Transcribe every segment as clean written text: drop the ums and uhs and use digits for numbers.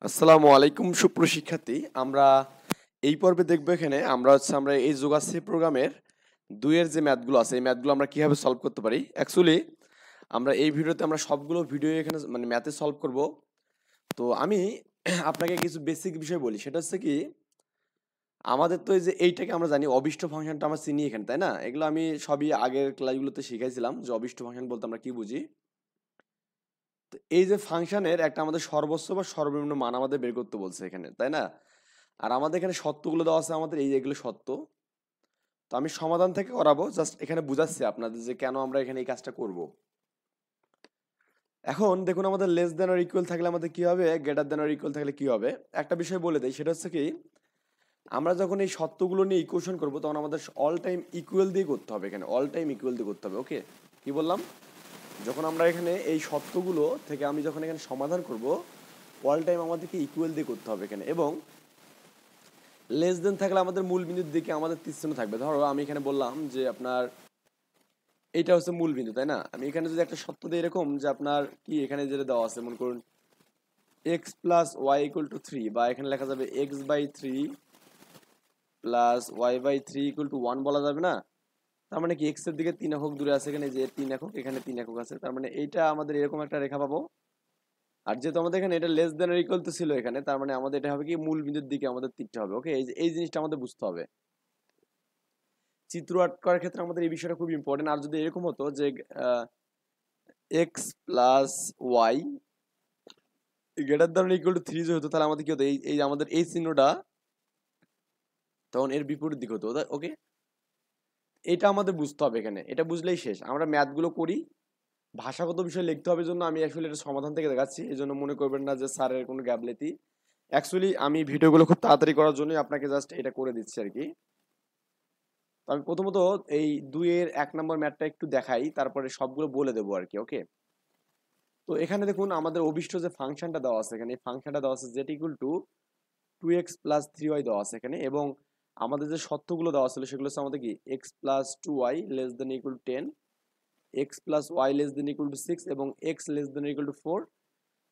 আসসালামু আলাইকুম সুপ্রশিক্ষার্থী। আমরা এই পর্বে দেখব এখানে আমরা এই যোগাশ্রী প্রোগ্রামের ২ এর যে ম্যাথগুলো আছে এই ম্যাথগুলো আমরা কিভাবে সলভ করতে পারি। অ্যাকচুয়ালি আমরা এই ভিডিওতে আমরা সবগুলো ভিডিও এখানে মানে ম্যাথে সলভ করব। তো আমি আপনাকে কিছু বেসিক বিষয় বলি। সেটা হচ্ছে কি আমাদের তো এই যে এইটাকে আমরা জানি অবিষ্ট ফাংশনটা আমরা চিনি এখানে, তাই না? এগুলো আমি সবই আগের ক্লাসগুলোতে শিখাইছিলাম যে অবিষ্ট ফাংশন বলতে আমরা কি বুঝি। তো এই যে ফাংশনের একটা আমাদের সর্বোচ্চ বা সর্বনিম্ন মান আমাদের বের করতে বলছে এখানে, তাই না? আর আমাদের এখানে সত্যগুলো দেওয়া আছে, আমাদের এই এগুলো সত্য। তো আমি সমাধান থেকে করাবো, জাস্ট এখানে বুঝাচ্ছি আপনাদের যে কেন আমরা এখানে এই কাজটা করব। এখন দেখুন আমাদের লেস দেন অর ইকুয়াল থাকলে আমাদের কি হবে, গ্রেটার দেন অর ইকুয়াল থাকলে কি হবে। একটা বিষয় বলে দেই, সেটা হচ্ছে কি আমরা যখন এই সত্যগুলো নিয়ে ইকুয়েশন করব তখন আমাদের অল টাইম ইকুয়াল দিয়ে করতে হবে। এখানে অল টাইম ইকুয়াল দিয়ে করতে হবে। ওকে, কি বললাম? যখন আমরা এখানে এই সত্যগুলো থেকে আমি যখন এখানে সমাধান করব অল টাইম আমাদেরকে ইকুয়াল দিয়ে করতে হবে এখানে। এবং লেস দেন থাকলে আমাদের মূল বিন্দুর দিকে আমাদের তীর চিহ্ন থাকবে। ধরো আমি এখানে বললাম যে আপনার এইটা হচ্ছে মূল বিন্দু, তাই না? আমি এখানে যদি একটা সত্য দিই এরকম যে আপনার কি এখানে যেটা দেওয়া আছে, মনে করুন x plus y equal to 3, বা এখানে লেখা যাবে x by 3 plus y by 3 equal to 1 বলা যাবে না? তার মানে কি এক্স এর দিকে 3 একক দূরে আছে, এখানে যে 3 একক, এখানে 3 একক আছে, তার মানে এইটা আমাদের এরকম একটা রেখা পাবো। আর যেহেতু আমাদের এখানে এটা লেস দেন আর ইকুয়াল তো ছিল এখানে, তার মানে আমাদের এটা হবে কি মূল বিন্দুর দিকে আমাদের তীরটা হবে। ওকে, এই জিনিসটা আমাদের বুঝতে হবে। চিত্র আর্ট করার ক্ষেত্রে আমাদের এই বিষয়টা খুব ইম্পর্টেন্ট। আর যদি এরকম হতো যে x plus y greater than equal to 3 যদি হতো, তাহলে আমাদের কি হতো, এই আমাদের এই চিহ্নটা তখন এর বিপরীত দিক হতো। ওকে, এটা আমাদের বুঝতে হবে এখানে। এটা বুঝলেই শেষ। আমরা ম্যাথগুলো করি, ভাষাগত বিষয় লিখতে হবে জন্য আমি অ্যাকচুয়ালি এটা সমাধান থেকে দেখাচ্ছি। এই জন্য মনে করবেন না যে স্যারের কোনো গ্যাবলেতি। অ্যাকচুয়ালি আমি ভিডিওগুলো খুব তাড়াতাড়ি করার জন্যই আপনাকে জাস্ট এটা করে দিচ্ছি আর কি। তো আমি প্রথমত এই 2 এর 1 নম্বর ম্যাথটা একটু দেখাই, তারপরে সবগুলো বলে দেবো আর কি। ওকে, তো এখানে দেখুন আমাদের অভিষ্ট যে ফাংশনটা দেওয়া আছে এখানে, এই ফাংশনটা দেওয়া আছে Z equal to 2x plus 3y দেওয়া আছে এখানে। এবং আমাদের যে শর্তগুলো দেওয়া ছিল সেগুলো হচ্ছে আমাদের কি x plus 2y less than equal to 10, x plus y less than equal to 6 এবং x less than equal to 4।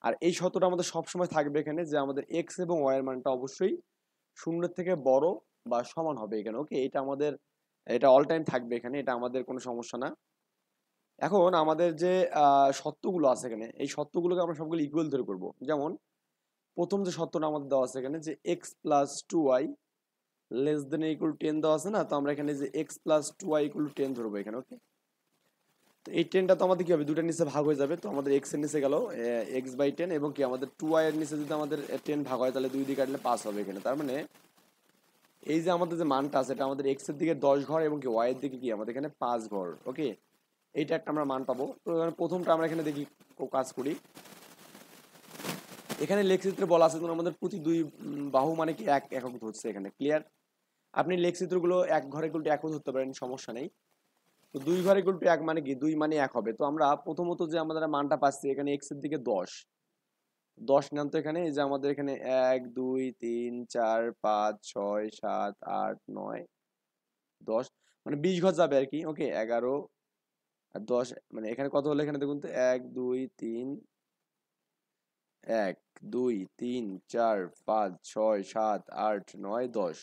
আর এই শর্তটা আমাদের সবসময় থাকবে এখানে যে আমাদের এক্স এবং ওয়াই এর মানটা অবশ্যই শূন্যের থেকে বড় বা সমান হবে এখানে। ওকে, এটা আমাদের এটা অল টাইম থাকবে এখানে, এটা আমাদের কোনো সমস্যা না। এখন আমাদের যে শর্তগুলো আছে এখানে, এই শর্তগুলোকে আমরা সবগুলো ইকুয়াল ধরে করব। যেমন প্রথম যে শর্তটা আমাদের দেওয়া আছে এখানে যে x plus 2y less than equal to 10 দেওয়া আছে না? তো আমরা এখানে যে x plus 2y equal to 10 ধরবো এখানে। ওকে, তো এই 10টা তো আমাদের কি হবে, দুটার নিচে ভাগ হয়ে যাবে। তো আমাদের এক্স এর নিচে গেল এক্স বাই 10, এবং কি আমাদের 2y এর নিচে যদি আমাদের 10 ভাগ হয় তাহলে 2 দিয়ে কাটলে 5 হবে এখানে। তার মানে এই যে আমাদের যে মানটা আছে এটা আমাদের এক্স এর দিকে 10 ঘর এবং কি ওয়াই এর দিকে কি আমাদের এখানে 5 ঘর। ওকে, এইটা একটা আমরা মান পাবো। তো প্রথমটা আমরা এখানে দেখি কাজ করি। এখানে লেখচিত্রে বলা আছে আমাদের প্রতি দুই বাহু মানে কি এক একক ধরছে এখানে। ক্লিয়ার? আপনি লেখচিত্রগুলো এক ঘরে গুলো একও ধরতে পারেন, সমস্যা নেই। তো দুই ঘরে গুলো এক মানে কি দুই মানে এক হবে। তো আমরা প্রথমত যে আমাদের মানটা পাচ্ছি এখানে এক্স এর দিকে 10, 10 নেন তো এখানে। এই যে আমাদের এখানে 1 2 3 4 5 6 7 8 9 10 মানে 20 ঘর যাবে আর কি। ওকে, 11 আর 10 মানে এখানে কত হলো এখানে দেখুন তো, 1 2 3 1 2 3 4 5 6 7 8 9 10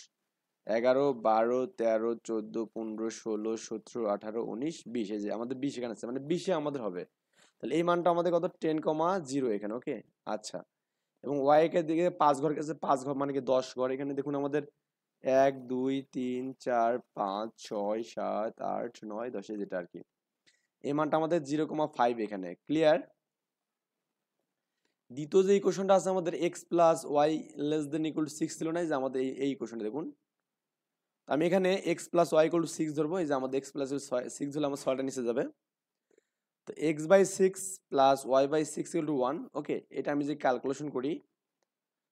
11 12 13 14 15 16 17 18 19 20। এই যে আমাদের 20 এখানে আছে, মানে 20 আমাদের হবে। তাহলে এই মানটা আমাদের কত, 10,0 এখানে। ওকে, আচ্ছা। এবং ওয়াই এর দিকে 5 ঘর কাছে 5 ঘর মানে কি 10 ঘর। এখানে দেখুন আমাদের 1 2 3 4 5 6 7 8 9 10 যেটা আর কি, এই মানটা আমাদের 0,5 এখানে। ক্লিয়ার? দ্বিতীয় যে ইকুয়েশনটা আছে আমাদের x plus y less than equal to 6 ছিল না? এই যে আমাদের এই ইকুয়েশনটা দেখুন। আমি এখানে x plus y equal to 6 ধরবো। এই যে আমাদের এক্স প্লাস 6 হলে আমার 6টা নিচে যাবে। তো x by 6 plus y by 6 equal to 1। Okay, এটা আমি যদি ক্যালকুলেশন করি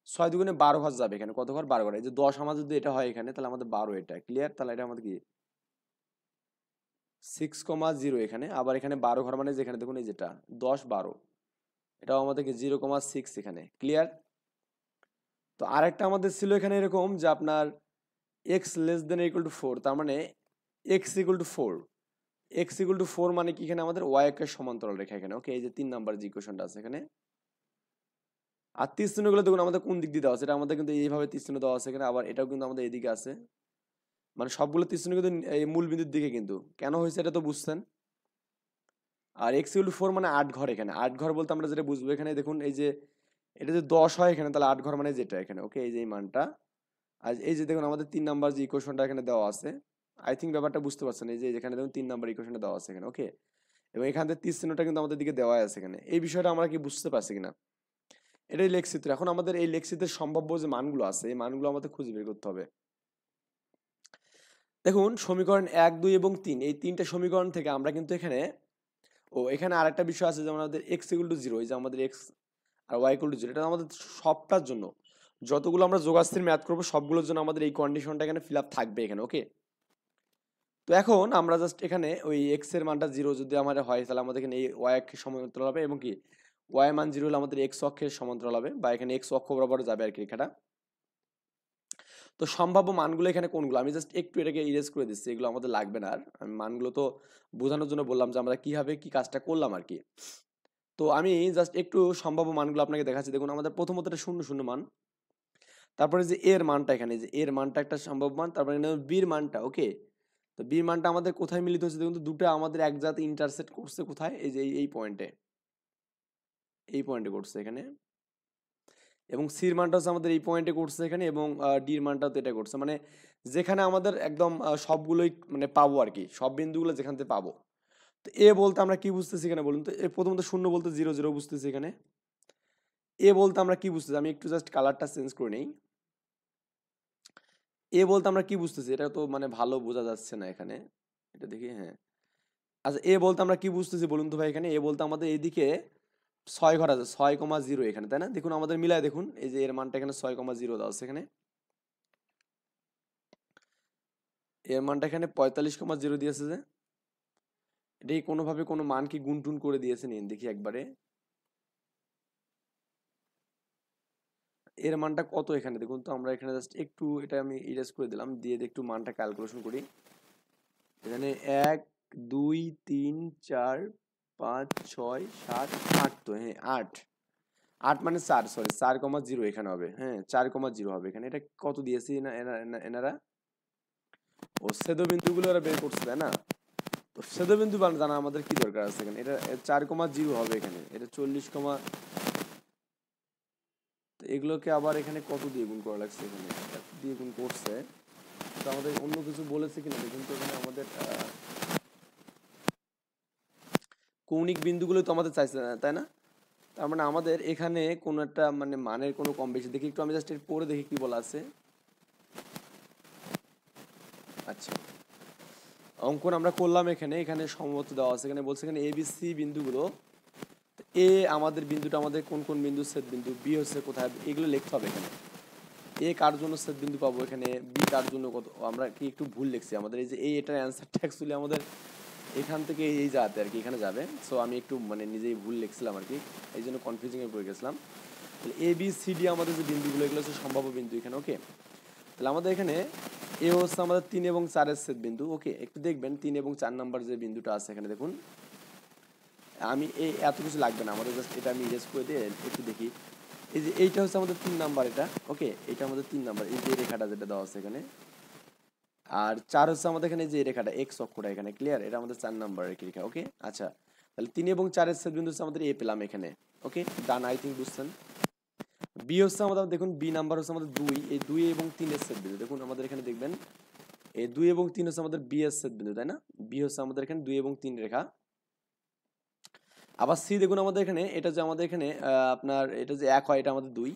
6 দুগুণে 12 ঘর যাবে এখানে। কত ঘর? 12 ঘর। এই যে 10 আমার যদি এটা হয় এখানে, তাহলে আমাদের 12 এটা। ক্লিয়ার? তাহলে এটা আমাদের কি 6,0 এখানে। আবার এখানে 12 ঘর মানে যেখানে দেখুন এই যেটা 10 12, এটাও আমাদের কি 0,6 এখানে। ক্লিয়ার? তো আরেকটা আমাদের ছিল এখানে এরকম যে আপনার x less than equal to 4, তার মানে x equal to 4, x equal to 4 মানে কি, এখানে আমাদের ওয়াই এর সমান্তরাল রেখা এখানে। ওকে, এই যে 3 নাম্বার যে ইকুয়েশনটা আছে এখানে, আর তীর চিহ্নগুলো দেখুন আমাদের কোন দিক দিয়ে দেওয়া আছে, এটা আমাদের কিন্তু এইভাবে তীর চিহ্ন দেওয়া আছে এখানে, আবার এটাও কিন্তু আমাদের এদিকে আছে, মানে সবগুলো তীর চিহ্ন কিন্তু এই মূল বিন্দুর দিকে, কিন্তু কেন হয়েছে এটা তো বুঝছেন। আর x = 4 মানে 8 ঘর, এখানে 8 ঘর বলতে আমরা যেটা বুঝবো এখানে দেখুন এই যে এটা যদি 10 হয় এখানে, তাহলে 8 ঘর মানে যেটা এখানে, ওকে, এই যে এই মানটা। আর এই যে দেখুন আমাদের 3 নাম্বার যে ইকুয়েশনটা এখানে দেওয়া আছে, আই থিঙ্ক ব্যাপারটা বুঝতে পারছেন, এই যে যেখানে দেখুন 3 নাম্বার ইকুয়েশনটা দেওয়া আছে এখানে, ওকে, এবং এখান থেকে তীর চিহ্নটা কিন্তু আমাদের দিকে দেওয়া আছে এখানে। এই বিষয়টা আমরা কি বুঝতে পারছি কিনা, এটাই লেখচিত্র। এখন আমাদের এই লেখচিত্রের সম্ভাব্য যে মানগুলো আছে, এই মানগুলো আমাদের খুঁজে বের করতে হবে। দেখুন সমীকরণ 1, 2 এবং 3, এই তিনটে সমীকরণ থেকে আমরা কিন্তু এখানে, এখানে আরেকটা বিষয় আছে, যেমন আমাদের x = 0, এই যে আমাদের x আর y = 0, এটা আমাদের সবটার জন্য, যতগুলো আমরা যোগাস্থির ম্যাথ করবো সবগুলোর জন্য আমাদের এই কন্ডিশনটা এখানে ফিল আপ থাকবে এখানে, ওকে। তো এখন আমরা জাস্ট এখানে ওই x এর মানটা 0 যদি আমাদের হয়, তাহলে আমাদের এখানে এই y অক্ষের সমান্তরাল হবে, এবং কি y মান 0 হলে আমাদের x অক্ষের সমান্তরাল হবে, বা এখানে x অক্ষ বরাবর যাবে আর কি রেখাটা। তো সম্ভাব্য মানগুলো এখানে কোনগুলো, আমি জাস্ট একটু এটাকে ইরেজ করে দিচ্ছি, এগুলো আমাদের লাগবে না আর, আমি মানগুলো তো বোঝানোর জন্য বললাম যে আমরা কিভাবে কি কাজটা করলাম আর কি। তো আমি জাস্ট একটু সম্ভাব্য মানগুলো আপনাকে দেখাচ্ছি। দেখুন আমাদের প্রথমত এটা 0, 0 মান, তারপরে যে এর মানটা, এখানে যে এর মানটা একটা সম্ভব মান, তারপরে বির মানটা, ওকে। তো বির মানটা আমাদের কোথায় মিলিত হচ্ছে, দেখুন তো দুটো আমাদের এক জায়গাতে ইন্টারসেক্ট করছে, কোথায়, এই যে এই পয়েন্টে, এই পয়েন্টে করছে এখানে, এবং সির মানটা হচ্ছে আমাদের এই পয়েন্টে করছে এখানে, এবং ডির মানটাও তো এটা করছে, মানে যেখানে আমাদের একদম সবগুলোই মানে পাবো আর কি, সব বিন্দুগুলো যেখান থেকে পাবো। তো এ বলতে আমরা কি বুঝতেছি এখানে বলুন তো, এ প্রথমত 0 বলতে 0, 0 বুঝতেছি এখানে। এ বলতে আমরা কি বুঝতেছি, আমি একটু জাস্ট কালারটা চেঞ্জ করে নেই। এ বলতে আমরা কি বুঝতেছি, এটা তো মানে ভালো বোঝা যাচ্ছে না এখানে, এটা দেখি, হ্যাঁ। আচ্ছা, এ বলতে আমরা কি বুঝতেছি বলুন তো ভাই, এখানে এ বলতে আমাদের এইদিকে 6 ঘর আছে, 6,0 এখানে, তাই না? দেখুন আমাদের মিলায় দেখুন, এই যে এর মানটা এখানে 6,0 দেওয়া আছে এখানে, এর মানটা এখানে 45,0 দিয়েছে, যে এটা কি কোনোভাবে কোনো মান কি গুণ টুন করে দিয়েছে নিন দেখি একবারে, এর মানটা কত এখানে দেখুন তো, আমরা এখানে জাস্ট একটু এটা আমি ইরেজ করে দিলাম, দিয়ে একটু মানটা ক্যালকুলেশন করি। এখানে 1, 2, 3, 4, 5, 6, 7, 8, তো হ্যাঁ 8, 8 মানে 4, সরি 4,0 এখানে হবে, হ্যাঁ 4,0 হবে এখানে। এটা কত দিয়েছি না এনারা, ও ছেদবিন্দুগুলো এরা বের করছে, তাই না? তো ছেদবিন্দু জানা আমাদের কি দরকার আছে এখানে, এটা 4,0 হবে এখানে, এটা 40, তো এগুলোকে আবার এখানে কত দিয়ে গুণ করা লাগছে, এখানে এত দিয়ে গুণ করছে। তো আমাদের অন্য কিছু বলেছে কিনা দেখুন তো, এখানে আমাদের কৌণিক বিন্দুগুলো তো আমাদের চাইছে না, তাই না? তার মানে আমাদের এখানে কোনো একটা মানে মানের কোনো কম বেশি দেখি একটু, আমি জাস্ট এর পরে দেখি কি বলা আছে। আচ্ছা, অঙ্কন আমরা করলাম এখানে, এখানে সম্ভবত দেওয়া আছে, এখানে বলছে এখানে এ বি সি বিন্দুগুলো, এ আমাদের বিন্দুটা আমাদের কোন কোন বিন্দু ছেদ বিন্দু, বি হচ্ছে কোথায়, এগুলো লিখতে হবে এখানে। এ কার জন্য ছেদ বিন্দু পাবো এখানে, বি কার জন্য কত, আমরা কি একটু ভুল লিখছি, আমাদের এই যে এটার অ্যান্সারটা অ্যাকচুয়ালি আমাদের এখান থেকে এই যাতে আর কি এখানে যাবে, সো আমি একটু মানে নিজেই ভুল লিখছিলাম আর কি, এই জন্য কনফিউজিংয়ে পড়ে গেছিলাম। তাহলে এ বি সি ডি আমাদের যে বিন্দুগুলো, এগুলো হচ্ছে সম্ভাব্য বিন্দু এখানে, ওকে। তাহলে আমাদের এখানে এ হচ্ছে আমাদের 3 এবং 4 ছেদ বিন্দু, ওকে। একটু দেখবেন 3 এবং 4 নাম্বার যে বিন্দুটা আছে এখানে দেখুন, আমি এই এত কিছু লাগবে না আমাদের, জাস্ট এটা আমি ইরেজ করে দিয়ে একটু দেখি। এই যে এইটা হচ্ছে আমাদের 3 নাম্বার, এটা ওকে, এটা আমাদের 3 নাম্বার, এই যে রেখাটা যেটা দেওয়া আছে এখানে। আর 4 হচ্ছে আমাদের এখানে যে রেখাটা এক্স অক্ষটা এখানে, ক্লিয়ার, এটা আমাদের 4 নাম্বার রেখা, ওকে। আচ্ছা, তাহলে 3 এবং 4 ছেদ বিন্দু হচ্ছে আমাদের এ পেলাম এখানে, ওকে ডান, আই থিঙ্ক বুঝছেন। বি হচ্ছে আমাদের, দেখুন বি নাম্বার হচ্ছে আমাদের 2, এই 2 এবং 3 এর ছেদ বিন্দু, দেখুন আমাদের এখানে দেখবেন এই 2 এবং 3 হচ্ছে আমাদের বি এর ছেদ বিন্দু, তাই না? বি হচ্ছে আমাদের এখানে 2 এবং 3 রেখা। আবার সি দেখুন আমাদের এখানে, এটা যে আমাদের এখানে আপনার এটা যে 1 হয়, এটা আমাদের 2,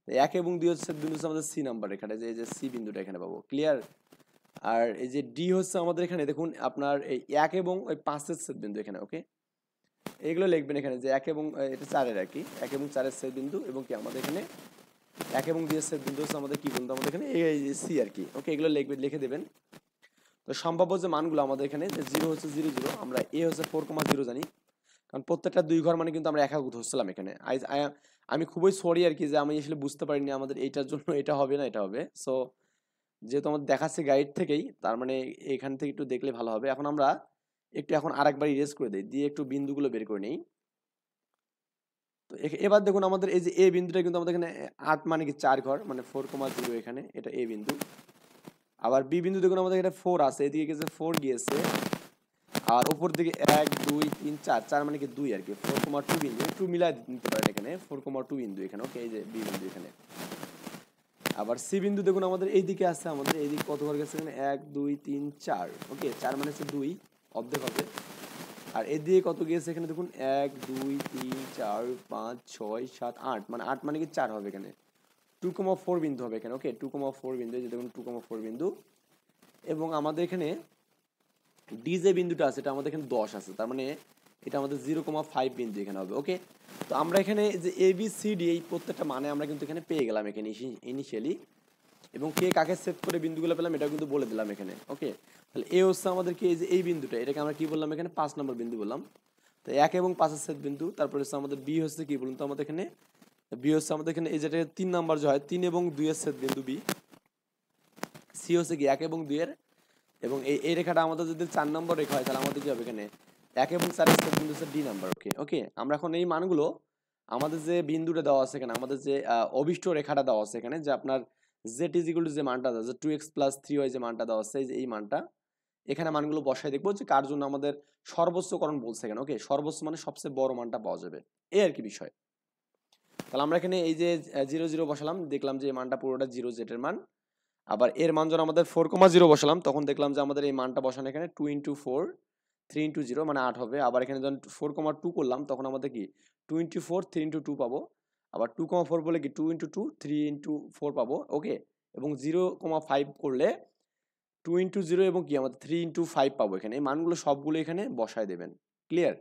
1 এবং 2 হচ্ছে বিন্দু হচ্ছে আমাদের সি নাম্বার রেখাটা, যে এই যে সি বিন্দুটা এখানে পাবো, ক্লিয়ার। আর এই যে ডি হচ্ছে আমাদের এখানে দেখুন আপনার এই 1 এবং ওই 5 এর ছেদ বিন্দু এখানে, ওকে। এগুলো লিখবেন এখানে যে 1 এবং এটা 4 এর আর কি, 1 এবং 4 এর ছেদ বিন্দু, এবং কি আমাদের এখানে 1 এবং 2 এর ছেদ বিন্দু হচ্ছে আমাদের কি বলতো আমাদের এখানে এই যে সি আর কি, ওকে। এগুলো লিখে দেবেন। তো সম্ভাব্য যে মানগুলো আমাদের এখানে, যে 0 হচ্ছে 0, 0, আমরা এ হচ্ছে 4,0 জানি, কারণ প্রত্যেকটা 2 ঘর মানে কিন্তু আমরা একক ধরছিলাম এখানে। আমি খুবই সরি আর কি, যে আমি আসলে বুঝতে পারিনি আমাদের এইটার জন্য এটা হবে না, এটা হবে। সো যেহেতু আমাদের দেখাচ্ছে গাইড থেকেই, তার মানে এখান থেকে একটু দেখলে ভালো হবে। এখন আমরা একটু এখন আরেকবার ইরেজ করে দিই, দিয়ে একটু বিন্দুগুলো বের করে নিই। তো এবার দেখুন আমাদের এই যে এ বিন্দুটা কিন্তু আমাদের এখানে 8 মানে কি 4 ঘর, মানে 4,0 এখানে, এটা এ বিন্দু। আবার বি বিন্দু দেখুন আমাদের এখানে 4 আছে, এদিকে গেছে 4 গিয়েছে, আর উপর দিকে 1 2 3 4, 4 মানে কি 2 আর কি, 4,2 বিন্দু, একটু মিলাই নিতে পারেন এখানে, 4,2 বিন্দু এখানে, ওকে, এই যে বি বিন্দু এখানে। আবার সি বিন্দু দেখুন আমাদের এইদিকে আছে, আমাদের এইদিকে কত ঘর গেছে এখানে, 1 2 3 4, ওকে, 4 মানে হচ্ছে 2 অর্ধেক হবে। আর এদিকে কত গিয়েছে এখানে দেখুন, 1 2 3 4 5 6 7 8, মানে 8 মানে কি 4 হবে এখানে, 2,4 বিন্দু হবে এখানে, ওকে, 2,4 বিন্দু, এই যে দেখুন 2,4 বিন্দু। এবং আমাদের এখানে ডি যে বিন্দুটা আছে এটা আমাদের এখানে 10 আছে, তার মানে এটা আমাদের 0,5 বিন্দু এখানে হবে, ওকে। তো আমরা এখানে যে এ বি সি ডি এই প্রত্যেকটা মানে আমরা কিন্তু এখানে পেয়ে গেলাম এখানে ইনিশিয়ালি, এবং কে কাকে সেট করে বিন্দুগুলো পেলাম এটাও কিন্তু বলে দিলাম এখানে, ওকে। তাহলে এ হচ্ছে আমাদের কি, এই যে এই বিন্দুটা, এটাকে আমরা কি বললাম এখানে, 5 নম্বর বিন্দু বললাম। তো 1 এবং 5 সেট বিন্দু। তারপরে হচ্ছে আমাদের বি হচ্ছে কি বলুন তো আমাদের এখানে, বি হচ্ছে আমাদের এখানে এই যেটা 3 নাম্বার যে হয়, 3 এবং 2 এর সেট বিন্দু বি। সি হচ্ছে কি 1 এবং 2 এর, এবং এই রেখাটা আমাদের যদি 4 নম্বর রেখা হয় তাহলে আমাদের কি হবে এখানে, 1 এবং 4 এর সেট বিন্দু হচ্ছে ডি নাম্বার, ওকে ওকে। আমরা এখন এই মানগুলো আমাদের যে বিন্দুটা দেওয়া আছে এখানে, আমাদের যে অভিষ্ট রেখাটা দেওয়া আছে এখানে, যে আপনার জেড ইজ ইকুয়াল টু যে মানটা আছে, যে 2x + 3y যে মানটা দেওয়া আছে, এই মানটা এখানে মানগুলো বসাই দেখবো যে কার জন্য আমাদের সর্বোচ্চকরণ বলছে এখানে, ওকে, সর্বোচ্চ মানে সবচেয়ে বড় মানটা পাওয়া যাবে, এই আর কি বিষয়। তাহলে আমরা এখানে এই যে 0 0 বসালাম, দেখলাম যে এই মানটা পুরোটা 0 জেটের মান। আবার এর মান যখন আমাদের 4,0 বসালাম, তখন দেখলাম যে আমাদের এই মানটা বসানো এখানে 2 × 4 3 × 0 মানে 8 হবে। আবার এখানে যখন 4,2 করলাম তখন আমাদের কি 2 × 4 3 × 2 পাবো। আবার 2,4 বলে কি 2 × 2 3 × 4 পাবো, ওকে। এবং 0,5 করলে 2 × 0 এবং কি আমাদের 3 × 5 পাবো এখানে। এই মানগুলো সবগুলো এখানে বসায় দেবেন, ক্লিয়ার।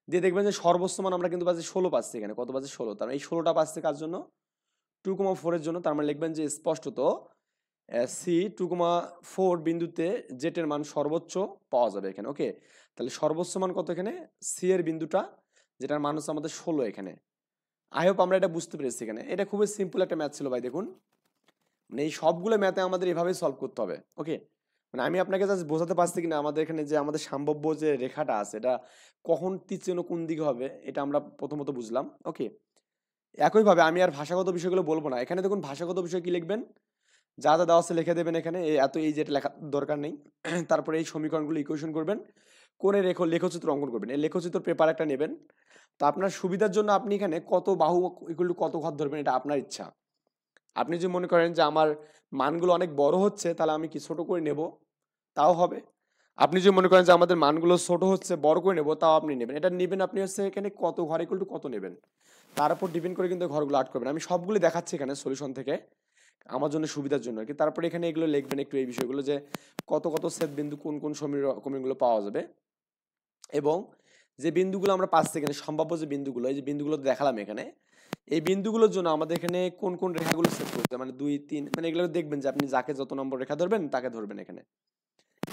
দিয়ে দেখবেন যে সর্বোচ্চ মান আমরা কিন্তু পাচ্ছি 16 পাচ্ছি এখানে, কত পাচ্ছি 16, তার মানে এই 16টা পাচ্ছে কার জন্য, 2,4 এর জন্য। তার মানে লিখবেন যে স্পষ্টত সি 2,4 বিন্দুতে জেটের মান সর্বোচ্চ পাওয়া যাবে এখানে, ওকে। তাহলে সর্বোচ্চ মান কত এখানে, সি এর বিন্দুটা, যেটার মান হচ্ছে আমাদের 16 এখানে। আই হোপ আমরা এটা বুঝতে পেরেছি এখানে। এটা খুবই সিম্পল একটা ম্যাথ ছিল ভাই, দেখুন মানে এই সবগুলো ম্যাথে আমাদের এভাবেই সলভ করতে হবে, ওকে। মানে আমি আপনাকে জাস্ট বোঝাতে পারছি কিনা আমাদের এখানে যে আমাদের সম্ভাব্য যে রেখাটা আছে এটা কখন তীর কোন দিকে হবে এটা আমরা প্রথমত বুঝলাম, ওকে। একইভাবে আমি আর ভাষাগত বিষয়গুলো বলবো না। এখানে দেখুন ভাষাগত বিষয় কি লিখবেন, যা যা দেওয়া আছে লিখে দেবেন এখানে, এই যেটা লেখার দরকার নেই। তারপরে এই সমীকরণগুলো ইকুয়েশন করবেন, করে লেখচিত্র অঙ্কন করবেন। এই লেখচিত্র পেপার একটা নেবেন। তো আপনার সুবিধার জন্য আপনি এখানে কত বাহু ইকুয়াল টু কত ঘর ধরবেন এটা আপনার ইচ্ছা। আপনি যদি মনে করেন যে আমার মানগুলো অনেক বড় হচ্ছে তাহলে আমি কি ছোট করে নেব, তাও হবে। আপনি যদি মনে করেন যে আমাদের মানগুলো ছোট হচ্ছে বড় করে নেব, তাও আপনি নেবেন। এটা নেবেন আপনি হচ্ছে এখানে কত ঘর ইকুয়াল টু কত নেবেন তার উপর ডিপেন্ড করে কিন্তু ঘরগুলো আট করবেন। আমি সবগুলো দেখাচ্ছি এখানে সলিউশন থেকে আমার জন্য সুবিধার জন্য আর কি। তারপরে এখানে এগুলো লিখবেন একটু এই বিষয়গুলো, যে কত কত সেট বিন্দু কোন কোন সমীকরণগুলো পাওয়া যাবে, এবং যে বিন্দুগুলো আমরা পাচ্ছি এখানে সম্ভাব্য যে বিন্দুগুলো, এই যে বিন্দুগুলো দেখালাম এখানে, এই বিন্দুগুলোর জন্য আমাদের এখানে কোন কোন রেখাগুলো সেট করতে, মানে 2 3, মানে এগুলো দেখবেন যে আপনি যাকে যত নম্বর রেখা ধরবেন তাকে ধরবেন এখানে,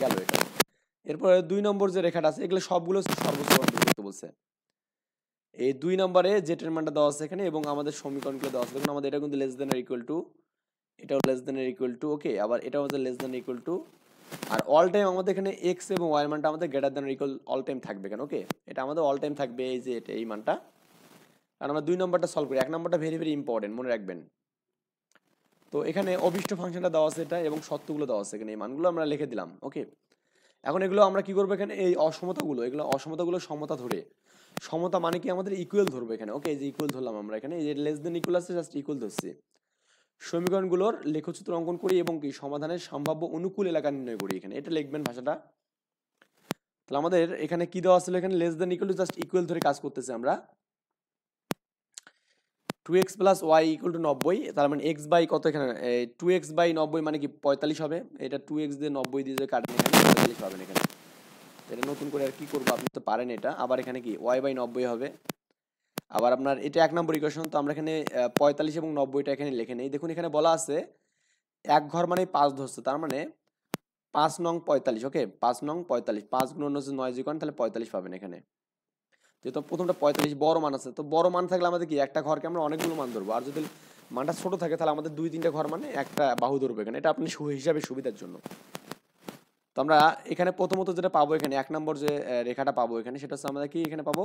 গেল এটা। এরপরে 2 নম্বর যে রেখাটা আছে এগুলো সবগুলো সর্বোচ্চ মান বের করতে বলছে। এই 2 নম্বরে জেটের মানটা দেওয়া আছে এখানে, এবং আমাদের সমীকরণগুলো দেওয়া আছে। দেখুন আমাদের এটা কিন্তু less than R equal to, এটাও less than R equal to, okay. আবার এটাও আমাদের লেস দেন ইকুয়াল টু, আর অল টাইম আমাদের এখানে এক্স এবং ওয়াই মানটা আমাদের greater than equal all time থাকবে এখানে, ওকে। এটা আমাদের অল টাইম থাকবে, এই যে এটা এই মানটা। আর আমরা 2 নম্বরটা সলভ করি, 1 নম্বরটা ভেরি ভেরি ইম্পর্টেন্ট, মনে রাখবেন। তো এখানে অভিষ্ট ফাংশনটা দেওয়া আছে এটা, এবং শর্তগুলো দেওয়া আছে এখানে, এই মানগুলো আমরা লিখে দিলাম, ওকে। এখন এগুলো আমরা কি করবো এখানে, এই অসমতাগুলো সমতা ধরে, সমতা মানে কি আমাদের ইকুয়াল ধরবো এখানে, ওকে। এই যে ইকুয়াল ধরলাম আমরা এখানে, এই যে লেস দেন ইকুয়াল আছে জাস্ট ইকুয়াল ধরছি। সমীকরণগুলোর লেখচিত্র অঙ্কন করি এবং কি সমাধানের সম্ভাব্য অনুকূল এলাকা নির্ণয় করি এখানে, এটা লিখবেন ভাষাটা। তাহলে আমাদের এখানে কি দেওয়া ছিল, এখানে less than equal two just equal ধরে কাজ করতেছি আমরা। 2x + y = 90, তার মানে x বাই কত এখানে, 2x বাই 90 মানে কি 45 হবে। এটা 2x দিয়ে 90 দিয়ে যে কাটেন এখানে 45 পাবেন এখানে। এটা নতুন করে আর কি করবো, আপনি তো পারেন এটা। আবার এখানে কি y বাই 90 হবে। আবার আপনার এটা 1 নম্বর ইকুয়েশন, তো আমরা এখানে 45 এবং 90টা এখানে লিখে নেই। দেখুন এখানে বলা আছে এক ঘর মানে 5 ধরছে, তার মানে 5 নং 45, ওকে। 5 নং 45, 5 গুণন হচ্ছে 9 × 1, তাহলে 45 পাবেন এখানে। যেহেতু প্রথমটা 45 বড় মান আছে, তো বড় মান থাকলে আমাদের কি একটা ঘরকে আমরা অনেকগুলো মান ধরবো, আর যদি মানটা ছোট থাকে তাহলে আমাদের 2 3টা ঘর মানে একটা বাহু ধরবো এখানে। এটা আপনি হিসাবে সুবিধার জন্য। তো আমরা এখানে প্রথমত যেটা পাবো এখানে 1 নম্বর যে রেখাটা পাবো এখানে, সেটা হচ্ছে আমরা কি এখানে পাবো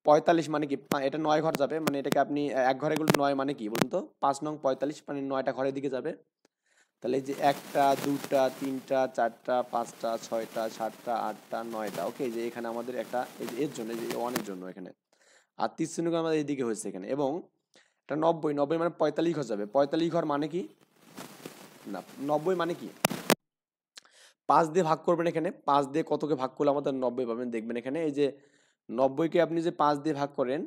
45 মানে কি এটা 9 ঘর যাবে, মানে এটাকে আপনি এক ঘরে গুলো 9 মানে কি বলুন তো, 5 নং 45 মানে 9টা ঘরের দিকে যাবে। তাহলে এই যে 1টা 2টা 3টা 4টা 5টা 6টা 7টা 8টা 9টা, ওকে, যে এখানে আমাদের একটা এই যে এর জন্য, এই যে 1 এর জন্য এখানে, আর 30 শ্রেণী আমাদের এইদিকে হয়েছে এখানে, এবং এটা 90 90 মানে 45 ঘর যাবে। 45 ঘর মানে কি না, 90 মানে কি 5 দিয়ে ভাগ করবেন, এখানে 5 দিয়ে কতকে ভাগ করলে আমাদের 90 পাবেন, দেখবেন এখানে এই যে 90কে আপনি যে 5 দিয়ে ভাগ করেন,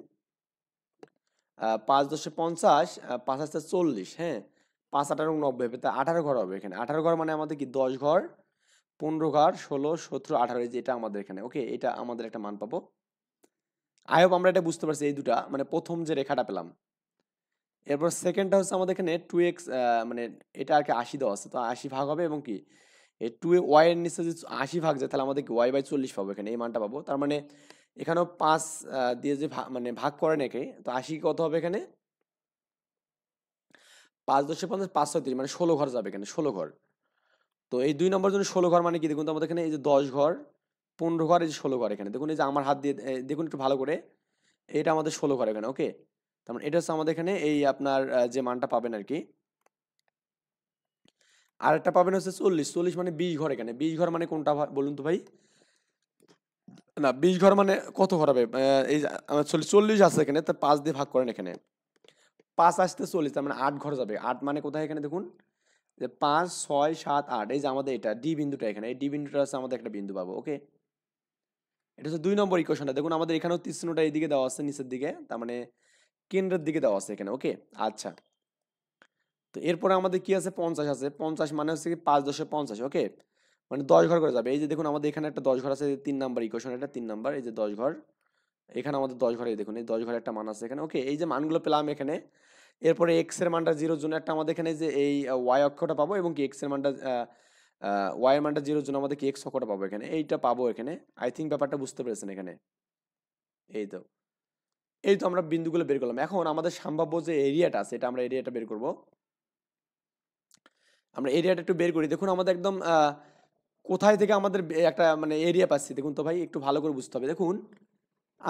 5 10 50, 5 আসতে 40, হ্যাঁ, 5 18 90 হবে, তা 18 ঘর হবে এখানে। 18 ঘর মানে আমাদের কি 10 ঘর 15 ঘর 16 17 18, এই যে এটা আমাদের এখানে, ওকে, এটা আমাদের একটা মান পাবো। আই হোপ আমরা এটা বুঝতে পারছি, এই দুটা মানে প্রথম যে রেখাটা পেলাম। এরপর সেকেন্ডটা হচ্ছে আমাদের এখানে 2x, মানে এটা আর কি 80 দেওয়া আছে, তো 80 ভাগ হবে, এবং কি এই 2 ওয়াই এর নিচে যদি 80 ভাগ যায় তাহলে আমাদের কি y/40 পাবো এখানে, এই মানটা পাবো। তার মানে এখানেও 5 দিয়ে যে মানে ভাগ করে নাকি, তো 80 কত হবে এখানে, 5 10 50 5 36 মানে 16 ঘর যাবে এখানে, 16 ঘর। তো এই 2 নম্বর জন্য 16 ঘর মানে কি দেখুন তো আমাদের এখানে এই যে 10 ঘর 15 ঘর, এই যে 16 ঘর এখানে দেখুন, এই যে আমার হাত দিয়ে দেখুন একটু ভালো করে, এটা আমাদের 16 ঘর এখানে, ওকে। তার মানে এটা হচ্ছে আমাদের এখানে এই আপনার যে মানটা পাবেন আর কি। আর একটা পাবেন হচ্ছে 40, 40 মানে 20 ঘর এখানে, 20 ঘর মানে কোনটা বলুন তো ভাই, না 20 ঘর মানে কত ঘর হবে, এই যে আমার 40 আছে এখানে, তো 5 দিয়ে ভাগ করেন এখানে, 5 আসতে 40, তার মানে 8 ঘর যাবে। 8 মানে কোথায় এখানে দেখুন, যে 5 6 7 8, এই যে আমাদের এটা ডি বিন্দুটা এখানে, এই ডি বিন্দুটা আছে আমাদের একটা বিন্দু পাবো, ওকে। এটা হচ্ছে 2 নম্বর ইকুয়েশনটা, দেখুন আমাদের এখানেও তীক্ষ্ণটা এইদিকে দেওয়া আছে নিচের দিকে, তার মানে কেন্দ্রের দিকে দেওয়া আছে এখানে, ওকে। আচ্ছা, তো এরপরে আমাদের কি আছে, 50 আছে, 50 মানে হচ্ছে কি 5 10 50, ওকে, মানে 10 ঘর করে যাবে। এই যে দেখুন আমাদের এখানে একটা 10 ঘর আছে, 3 নাম্বার ইকুয়েশন, এটা 3 নাম্বার, এই যে 10 ঘর, এখানে আমাদের 10 ঘরে দেখুন এই 10 ঘরে একটা মান আছে এখানে, ওকে। এই যে মানগুলো পেলাম এখানে, এরপরে এক্স এর মানটা 0 এর জন্য একটা আমাদের এখানে যে এই ওয়াই অক্ষটা পাবো, এবং কি এক্স এর মানটা ওয়াই এর মানটা 0 এর জন্য আমাদের কি এক্স অক্ষটা পাবো এখানে, এইটা পাবো এখানে। আই থিঙ্ক ব্যাপারটা বুঝতে পেরেছেন এখানে। এই তো, এই তো আমরা বিন্দুগুলো বের করলাম। এখন আমাদের সম্ভাব্য যে এরিয়াটা আছে, এটা আমরা এরিয়াটা বের করব। আমরা এরিয়াটা একটু বের করি, দেখুন আমাদের একদম কোথায় থেকে আমাদের একটা মানে এরিয়া পাচ্ছি, দেখুন তো ভাই একটু ভালো করে বুঝতে হবে। দেখুন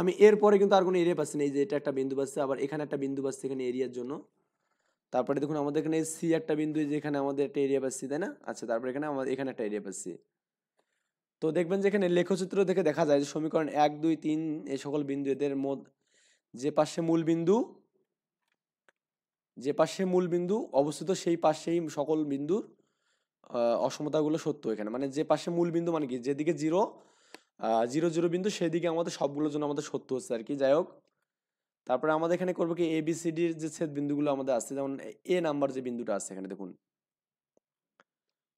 আমি এরপরে কিন্তু আর কোনো এরিয়া পাচ্ছি না, এই যে এটা একটা বিন্দু পাচ্ছি, আবার এখানে একটা বিন্দু পাচ্ছি এখানে এরিয়ার জন্য। তারপরে দেখুন আমাদের এখানে সি একটা বিন্দু, যেখানে আমাদের একটা এরিয়া পাচ্ছি, তাই না? আচ্ছা, তারপরে এখানে আমাদের এখানে একটা এরিয়া পাচ্ছি। তো দেখবেন যে এখানে লেখচিত্র দেখে দেখা যায় যে সমীকরণ 1 2 3 এই সকল বিন্দু এদের যে পাশে মূল বিন্দু, যে পাশে মূল বিন্দু অবস্থিত সেই পাশেই সকল বিন্দুর অসমতাগুলো সত্য এখানে, মানে যে পাশে মূল বিন্দু মানে কি যেদিকে 0 0 বিন্দু সেদিকে আমাদের সবগুলোর জন্য আমাদের সত্য হচ্ছে আর কি। যাই হোক, তারপরে আমাদের এখানে করবো কি ABCD এর যে ছেদ বিন্দুগুলো আমাদের আছে, যেমন এ নাম্বার যে বিন্দুটা আছে এখানে দেখুন,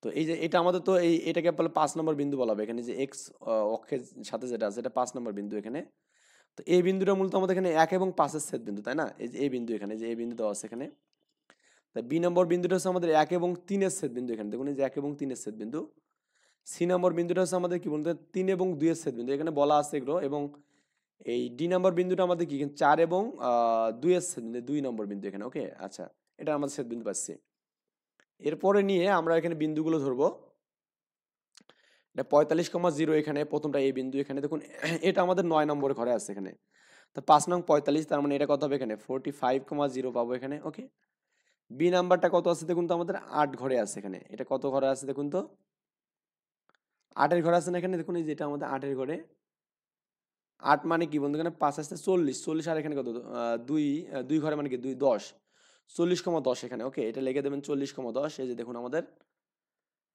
তো এই যে এটা আমাদের তো এটাকে বলে 5 নম্বর বিন্দু বলা হবে এখানে, যে এক্স অক্ষের সাথে যেটা আছে এটা 5 নম্বর বিন্দু এখানে। তো এই বিন্দুটা মূলত আমাদের এখানে 1 এবং 5 এর ছেদ বিন্দু, তাই না? এই যে এই বিন্দু এখানে, যে এই বিন্দু দেওয়া আছে এখানে। তা বি নম্বর বিন্দুটা হচ্ছে আমাদের 1 এবং 3 এর ছেদ বিন্দু এখানে, দেখুন এই যে 1 এবং 3 এর ছেদ বিন্দু। সি নম্বর বিন্দুটা হচ্ছে আমাদের কি বলতে 3 এবং 2 এর ছেদ বিন্দু এখানে বলা আছে এগুলো, এবং এই ডি নাম্বার বিন্দুটা আমাদের কি 4 এবং 2 এর ছেদ বিন্দু, 2 নম্বর বিন্দু এখানে, ওকে। আচ্ছা, এটা আমাদের ছেদ বিন্দু পাচ্ছি। এরপরে নিয়ে আমরা এখানে বিন্দুগুলো ধরবো। এটা 45,0 এখানে প্রথমটা এই বিন্দু এখানে দেখুন, এটা আমাদের 9 নম্বরের ঘরে আছে এখানে। তো 5 নং 45, তার মানে এটা কত হবে এখানে 45,0 পাবো এখানে, ওকে। বি নাম্বারটা কত আছে দেখুন তো, আমাদের 8 ঘরে আছে এখানে। এটা কত ঘরে আছে দেখুন তো, 8 এর ঘরে আছে না এখানে, দেখুন এই যে এটা আমাদের 8 এর ঘরে। 8 মানে কি বন্ধু, এখানে 5 আসতে 40, 40 আর এখানে কত 2, 2 ঘরে মানে কি 2 10, 40,10 এখানে, ওকে। এটা লিখে দেবেন 40,10, এই যে দেখুন আমাদের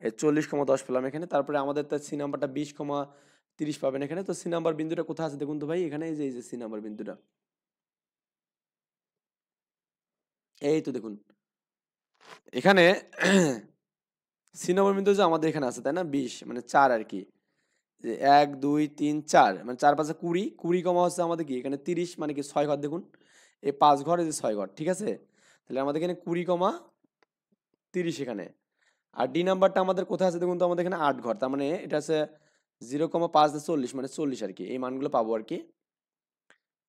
এই 40,10 পেলাম এখানে। তারপরে আমাদের তার সি নাম্বারটা 20,30 পাবেন এখানে। তো সি নাম্বার বিন্দুটা কোথায় আছে দেখুন তো ভাই, এখানে এই যে সি নাম্বার বিন্দুটা, এই তো দেখুন এখানে সি নাম্বার বিন্দু যে আমাদের এখানে আছে, তাই না? 20 মানে 4 আর কি, যে 1 2 3 4 মানে 4 5 20, 20 কমা হচ্ছে আমাদের কি এখানে 30 মানে কি 6 ঘর দেখুন, এই 5 ঘর এই যে 6 ঘর, ঠিক আছে। তাহলে আমাদের এখানে 20,30 এখানে। আর ডি নাম্বারটা আমাদের কোথায় আছে দেখুন তো, আমাদের এখানে 8 ঘর, তার মানে এটা আছে 0,5 40 মানে 40 আর কি, এই মানগুলো পাবো আর কি।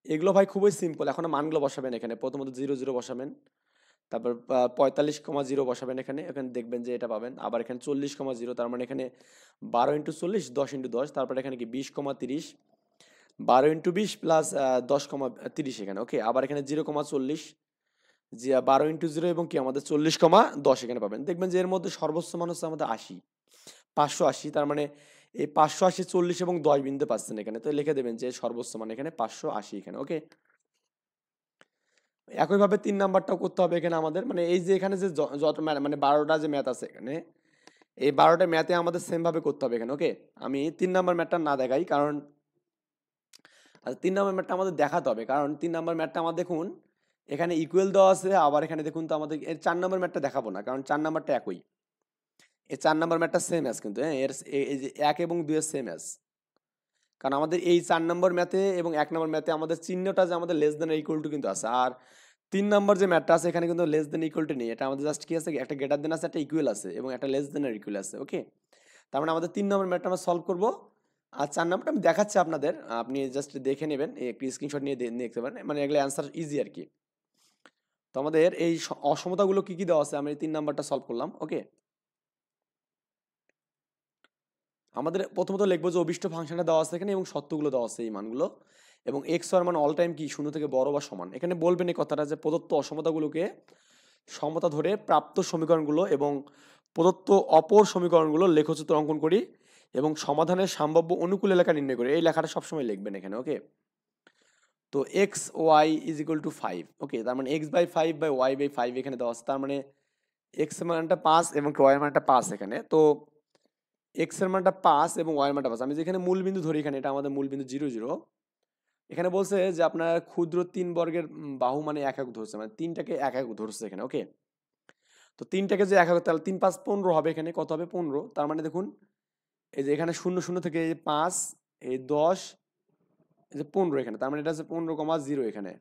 এগুলো ভাই খুবই সিম্পল। এখন মানগুলো বসাবেন এখানে, প্রথমত 0 0 বসাবেন, তারপর 45,0 বসাবেন এখানে, এখানে দেখবেন যে এটা পাবেন। আবার এখানে 40,0, তার মানে এখানে 12 × 40 10 × 10, তারপরে এখানে কি 20,30, 12 ইন্টু 20 প্লাস 10,30 এখানে, ওকে। আবার এখানে 0,40, যে 12 ইন্টু 0 এবং কি আমাদের 40,10 এখানে পাবেন। দেখবেন যে এর মধ্যে সর্বোচ্চ মান হচ্ছে আমাদের 80, 580। তার মানে এই 580, 40 এবং 10 বিন্দু পাচ্ছেন এখানে, তো লিখে দেবেন যে সর্বোচ্চ মান এখানে 580 এখানে, ওকে। একইভাবে 3 নাম্বারটাও করতে হবে এখানে আমাদের, মানে এই যে এখানে যে যত মানে 12টা যে ম্যাথ আছে এখানে, এই 12টা ম্যাথে আমাদের সেম ভাবে করতে হবে এখানে, ওকে। আমি 3 নাম্বার ম্যাথটা না দেখাই, কারণ 3 নাম্বার ম্যাথটা আমাদের দেখাতে হবে, কারণ 3 নাম্বার ম্যাথটা আমাদের দেখুন এখানে ইকুয়াল দেওয়া আছে, আবার এখানে দেখুন তো আমাদের এর 4 নাম্বার ম্যাথটা দেখাবো না, কারণ 4 নাম্বারটা একই। এই 4 নাম্বার ম্যাথটা সেম অ্যাজ কিন্তু, হ্যাঁ, এই যে 1 এবং 2 এর সেম অ্যাজ। কারণ আমাদের এই 4 নম্বর ম্যাথে এবং 1 নম্বর ম্যাথে আমাদের চিহ্নটা যে আমাদের লেস দেন ইকুয়াল টু কিন্তু আছে, আর 3 নম্বর যে ম্যাথটা আছে এখানে কিন্তু লেস দেন ইকুয়াল টু নেই। এটা আমাদের জাস্ট কি আছে, একটা গ্রেটার দেন আছে, একটা ইকুয়াল আছে এবং একটা লেস দেন এর ইকুয়াল আছে, ওকে। তার মানে আমাদের 3 নম্বর ম্যাথটা আমরা সলভ করব, আর 4 নম্বরটা আমি দেখাচ্ছি আপনাদের, আপনি জাস্ট দেখে নেবেন, একটু স্ক্রিনশট নিয়ে দেখতে পারেন, মানে এগুলো অ্যান্সার ইজি আর কি। তো আমাদের এই অসমতাগুলো কি কি দেওয়া আছে, আমি 3 নাম্বারটা সলভ করলাম, ওকে। আমাদের প্রথমত লিখবো যে অভিষ্ট ফাংশনটা দেওয়া আছে এখানে এবং সত্যগুলো দেওয়া আছে এই মানগুলো, এবং এক্স ওয়ার মান অল টাইম কি শূন্য থেকে বড় বা সমান। এখানে বলবেন এই কথাটা যে প্রদত্ত অসমতাগুলোকে সমতা ধরে প্রাপ্ত সমীকরণগুলো এবং প্রদত্ত অপর সমীকরণগুলো লেখচিত্র অঙ্কন করি এবং সমাধানের সম্ভাব্য অনুকূল এলাকা নির্ণয় করি। এই লেখাটা সবসময় লিখবেন এখানে, ওকে। তো x y is equal to 5, okay. তার মানে x by 5 by y by 5 এখানে দেওয়া আছে, তার মানে এক্স এর মানটা 5 এবং ওয়াই এর মানটা 5 এখানে। তো এক্স এর মানটা 5 এবং ওয়াই এর মানটা 5, আমি যেখানে মূল বিন্দু ধরি এখানে, এটা আমাদের মূল বিন্দু 0 0। এখানে বলছে যে আপনার ক্ষুদ্র 3 বর্গের বাহু মানে এক একক ধরছে, মানে 3টাকে এক একক ধরছে এখানে, ওকে। তো 3টাকে যে এক একক, তাহলে 3 5 15 হবে, এখানে কত হবে 15। তার মানে দেখুন এই যে এখানে 0 0 থেকে এই 5, এই 10, এই যে 15 এখানে, তার মানে এটা হচ্ছে 15,0 এখানে।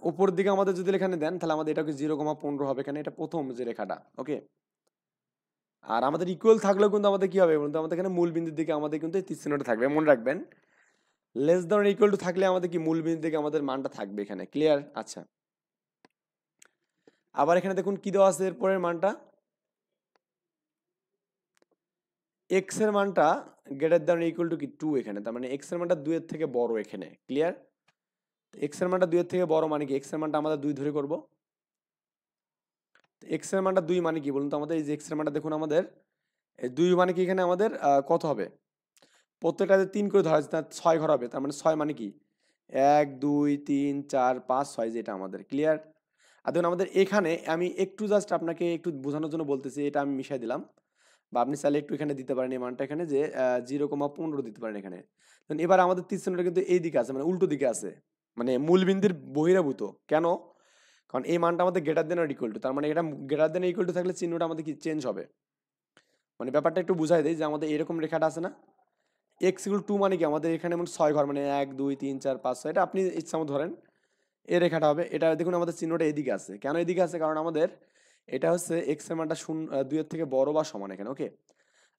উপর দিকে আমাদের যদি এখানে দেন তাহলে আমাদের এটাকে 0,15 হবে এখানে, এটা প্রথম যে রেখাটা, ওকে। আর আমাদের ইকুয়াল থাকলেও কিন্তু আমাদের কি হবে বলুন তো, আমাদের এখানে মূল বিন্দুর দিকে আমাদের কিন্তু এই তীর চিহ্নটা থাকবে, মনে রাখবেন। লেস দ্যান ইকুয়াল টু থাকলে আমাদের কি মূল বিন্দুর দিকে আমাদের মানটা থাকবে এখানে, ক্লিয়ার? আচ্ছা, আবার এখানে দেখুন কি দেওয়া আছে এরপরের মানটা, এক্স এর মানটা গ্রেটার দ্যান ইকুয়াল টু কি 2 এখানে, তার মানে এক্স এর মানটা 2 এর থেকে বড় এখানে, ক্লিয়ার? এক্স এর মানটা 2 এর থেকে বড় মানে কি, এক্স এর মানটা আমাদের 2 ধরে করব। এক্স এর মানটা 2 মানে কি বলুন তো, আমাদের এই যে এক্স এর মানটা দেখুন আমাদের এই 2 মানে কি, এখানে আমাদের কত হবে, প্রত্যেকটাতে 3 করে ধরা আছে, তার 6 ঘর হবে, তার মানে 6 মানে কি 1 2 3 4 5 6, যেটা আমাদের ক্লিয়ার। আর দেখুন আমাদের এখানে আমি একটু জাস্ট আপনাকে একটু বোঝানোর জন্য বলতেছি, এটা আমি মিশাই দিলাম, বা আপনি চাইলে একটু এখানে দিতে পারেন এই মানটা এখানে, যে 0,15 দিতে পারেন এখানে। এবার আমাদের তীর চিহ্নটা কিন্তু এই দিকে আছে, মানে উল্টো দিকে আছে, মানে মূলবিন্দুর বহিরাভূত। কেন? কারণ এই মানটা আমাদের greater than R equal to, তার মানে এটা গ্রেটার দেন ইকুয়াল টু থাকলে চিহ্নটা আমাদের কি চেঞ্জ হবে। মানে ব্যাপারটা একটু বুঝাই দেয়, যে আমাদের এরকম রেখাটা আছে না, এক্স ইকুয়াল 2 মানে কি আমাদের এখানে যেমন 6 ঘর, মানে 1 2 3 4 5 6, এটা আপনি ইচ্ছা মতো ধরেন এই রেখাটা হবে। এটা দেখুন আমাদের চিহ্নটা এদিকে আছে, কেন এদিকে আছে, কারণ আমাদের এটা হচ্ছে এক্স এর মানটা 2 এর থেকে বড় বা সমান এখানে, ওকে।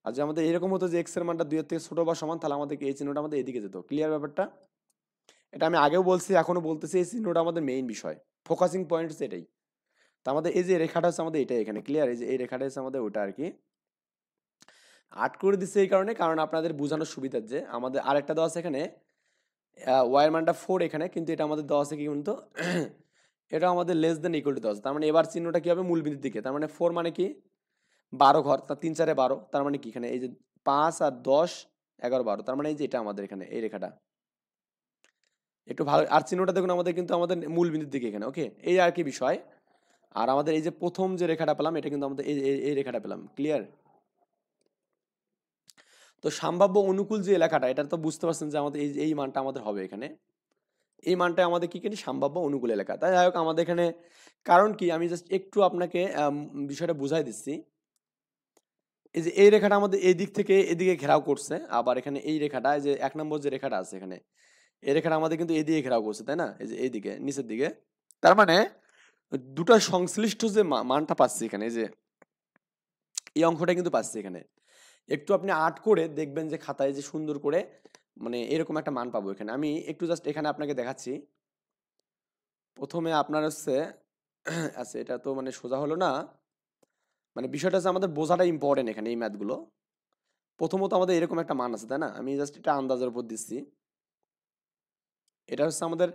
আর যদি আমাদের এরকম হতো যে এক্স এর মানটা 2 এর থেকে ছোট বা সমান, তাহলে আমাদের এই চিহ্নটা আমাদের এদিকে যেত, ক্লিয়ার ব্যাপারটা? এটা আমি আগেও বলছি, এখনো বলতেছি, এই চিহ্নটা আমাদের মেইন বিষয়, ফোকাসিং পয়েন্ট হচ্ছে এটাই। তো আমাদের এই যে রেখাটা হচ্ছে আমাদের এটাই এখানে, ক্লিয়ার? এই যে এই রেখাটা হচ্ছে আমাদের ওটা আর কি। 8 করে দিচ্ছে এই কারণে, কারণ আপনাদের বোঝানোর সুবিধার, যে আমাদের আরেকটা দেওয়া আছে এখানে ওয়াই এর মানটা 4 এখানে, কিন্তু এটা আমাদের দেওয়া আছে কি কিন্তু এটা আমাদের লেস দেন ইকুয়াল টু দেওয়া আছে, তার মানে এবার চিহ্নটা কি হবে মূল বিন্দুর দিকে, তার মানে 4 মানে কি 12 ঘর, তার 3 4 12, তার মানে কি এখানে এই যে 5 আর 10 11 12, তার মানে এই যে এটা আমাদের এখানে এই রেখাটা একটু ভালো, আর চিহ্নটা দেখুন আমাদের কিন্তু আমাদের মূল বিন্দুর দিকে এখানে, ওকে। এই আর কি বিষয়। আর আমাদের এই যে প্রথম যে রেখাটা পেলাম, এটা কিন্তু আমাদের এই রেখাটা পেলাম, ক্লিয়ার? তো সম্ভাব্য অনুকূল যে এলাকাটা, এটা তো বুঝতে পারছেন যে আমাদের এই মানটা আমাদের হবে এখানে, এই মানটা আমাদের কি সম্ভাব্য অনুকূল এলাকা। তাই যাই হোক আমাদের এখানে কারণ কি, আমি জাস্ট একটু আপনাকে বিষয়টা বুঝাই দিচ্ছি। এই যে এই রেখাটা আমাদের এই দিক থেকে এদিকে ঘেরাও করছে, আবার এখানে এই রেখাটা, এই যে 1 নম্বর যে রেখাটা আছে এখানে, এই রেখাটা আমাদের কিন্তু এদিকে ঘেরাও করছে, তাই না? এই যে এইদিকে নিচের দিকে, তার মানে দুটো সংশ্লিষ্ট যে মানটা পাচ্ছি এখানে, এই যে এই অঙ্কটা কিন্তু পাচ্ছি এখানে। একটু আপনি আর্ট করে দেখবেন যে খাতায়, যে সুন্দর করে, মানে এরকম একটা মান পাবো এখানে। আমি একটু জাস্ট এখানে আপনাকে দেখাচ্ছি। প্রথমে আপনার হচ্ছে আচ্ছা, এটা তো মানে সোজা হলো না, মানে বিষয়টা হচ্ছে আমাদের বোঝাটা ইম্পর্টেন্ট এখানে এই ম্যাথগুলো। প্রথমত আমাদের এরকম একটা মান আছে, তাই না? আমি জাস্ট এটা আন্দাজের উপর দিচ্ছি। এটা হচ্ছে আমাদের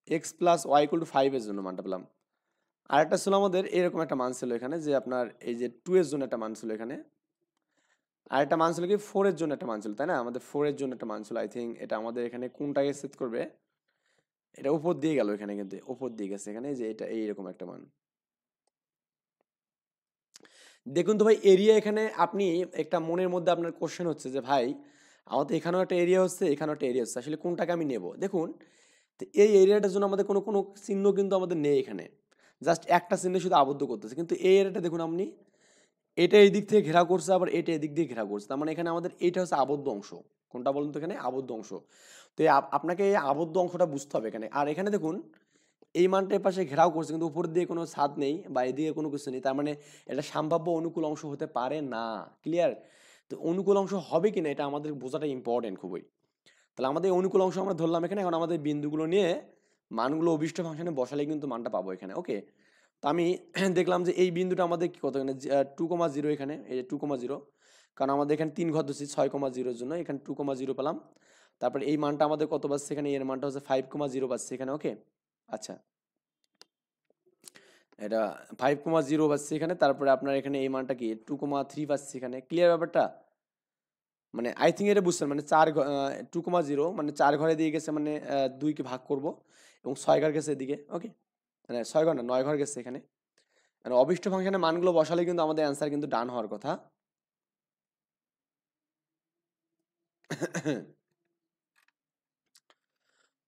x plus y equal to 5 এর জন্য মানটা পেলাম। আরেকটা ছিল আমাদের এরকম একটা মান ছিল এখানে, যে আপনার এই যে 2 এর জন্য একটা মান ছিল এখানে, আর একটা মান ছিল কি 4 এর জন্য একটা মান ছিল, তাই না? আমাদের 4 এর জন্য একটা মান ছিল। আই থিঙ্ক এটা আমাদের এখানে কোনটাকে সেট করবে, এটা উপর দিয়ে গেল এখানে, কিন্তু উপর দিয়ে গেছে এখানে, যে এটা এইরকম একটা মান। দেখুন তো ভাই, এরিয়া এখানে আপনি একটা মনের মধ্যে আপনার কোশ্চেন হচ্ছে যে ভাই আমাদের এখানেও একটা এরিয়া হচ্ছে, এখানেও একটা এরিয়া হচ্ছে, আসলে কোনটাকে আমি নেব। দেখুন, তো এই এরিয়াটার জন্য আমাদের কোনো কোনো চিহ্ন কিন্তু আমাদের নেই এখানে, জাস্ট একটা চিহ্ন শুধু আবদ্ধ করতেছে। কিন্তু এই এরিয়াটা দেখুন আপনি, এটা এই দিক থেকে ঘেরাও করছে, আবার এটা এদিক দিয়ে ঘেরাও করছে, তার মানে এখানে আমাদের এইটা হচ্ছে আবদ্ধ অংশ। কোনটা বলুন তো? এখানে আবদ্ধ অংশ। তো আপনাকে এই আবদ্ধ অংশটা বুঝতে হবে এখানে। আর এখানে দেখুন এই মানটার পাশে ঘেরাও করছে, কিন্তু উপর দিয়ে কোনো ছাদ নেই বা এদিকে কোনো কিছু নেই, তার মানে এটা সম্ভাব্য অনুকূল অংশ হতে পারে না। ক্লিয়ার? তো অনুকূল অংশ হবে কিনা এটা আমাদের বোঝাটা ইম্পর্টেন্ট খুবই। তাহলে আমাদের অনুকূল অংশ আমরা ধরলাম এখানে, এখন আমাদের বিন্দুগুলো নিয়ে মানগুলো অভিষ্ট ফাংশনে বসালে কিন্তু মানটা পাবো এখানে। ওকে, তো আমি দেখলাম যে এই বিন্দুটা আমাদের কত, এখানে 2,0, এখানে এই যে 2,0, কারণ আমাদের এখানে 3 ঘর ধরছি 6,0 জন্য, এখানে 2,0 পেলাম। তারপরে এই মানটা আমাদের কত পাচ্ছে এখানে, এর মানটা হচ্ছে 5,0 পাচ্ছে এখানে। ওকে, আচ্ছা, এটা 5,0 পাচ্ছে এখানে। তারপরে আপনার এখানে এই মানটা কি 2,3 পাচ্ছে এখানে। ক্লিয়ার ব্যাপারটা? মানে আই থিঙ্ক এটা বুঝছেন, মানে 2,0 মানে 4 ঘরে দিয়ে গেছে, মানে 2কে ভাগ করব এবং 6 ঘর গেছে এদিকে। ওকে, মানে 6 ঘর না, 9 ঘর গেছে এখানে। মানে অভিষ্ট ফাংশনের মানগুলো বসালে কিন্তু আমাদের অ্যান্সার কিন্তু ডান হওয়ার কথা।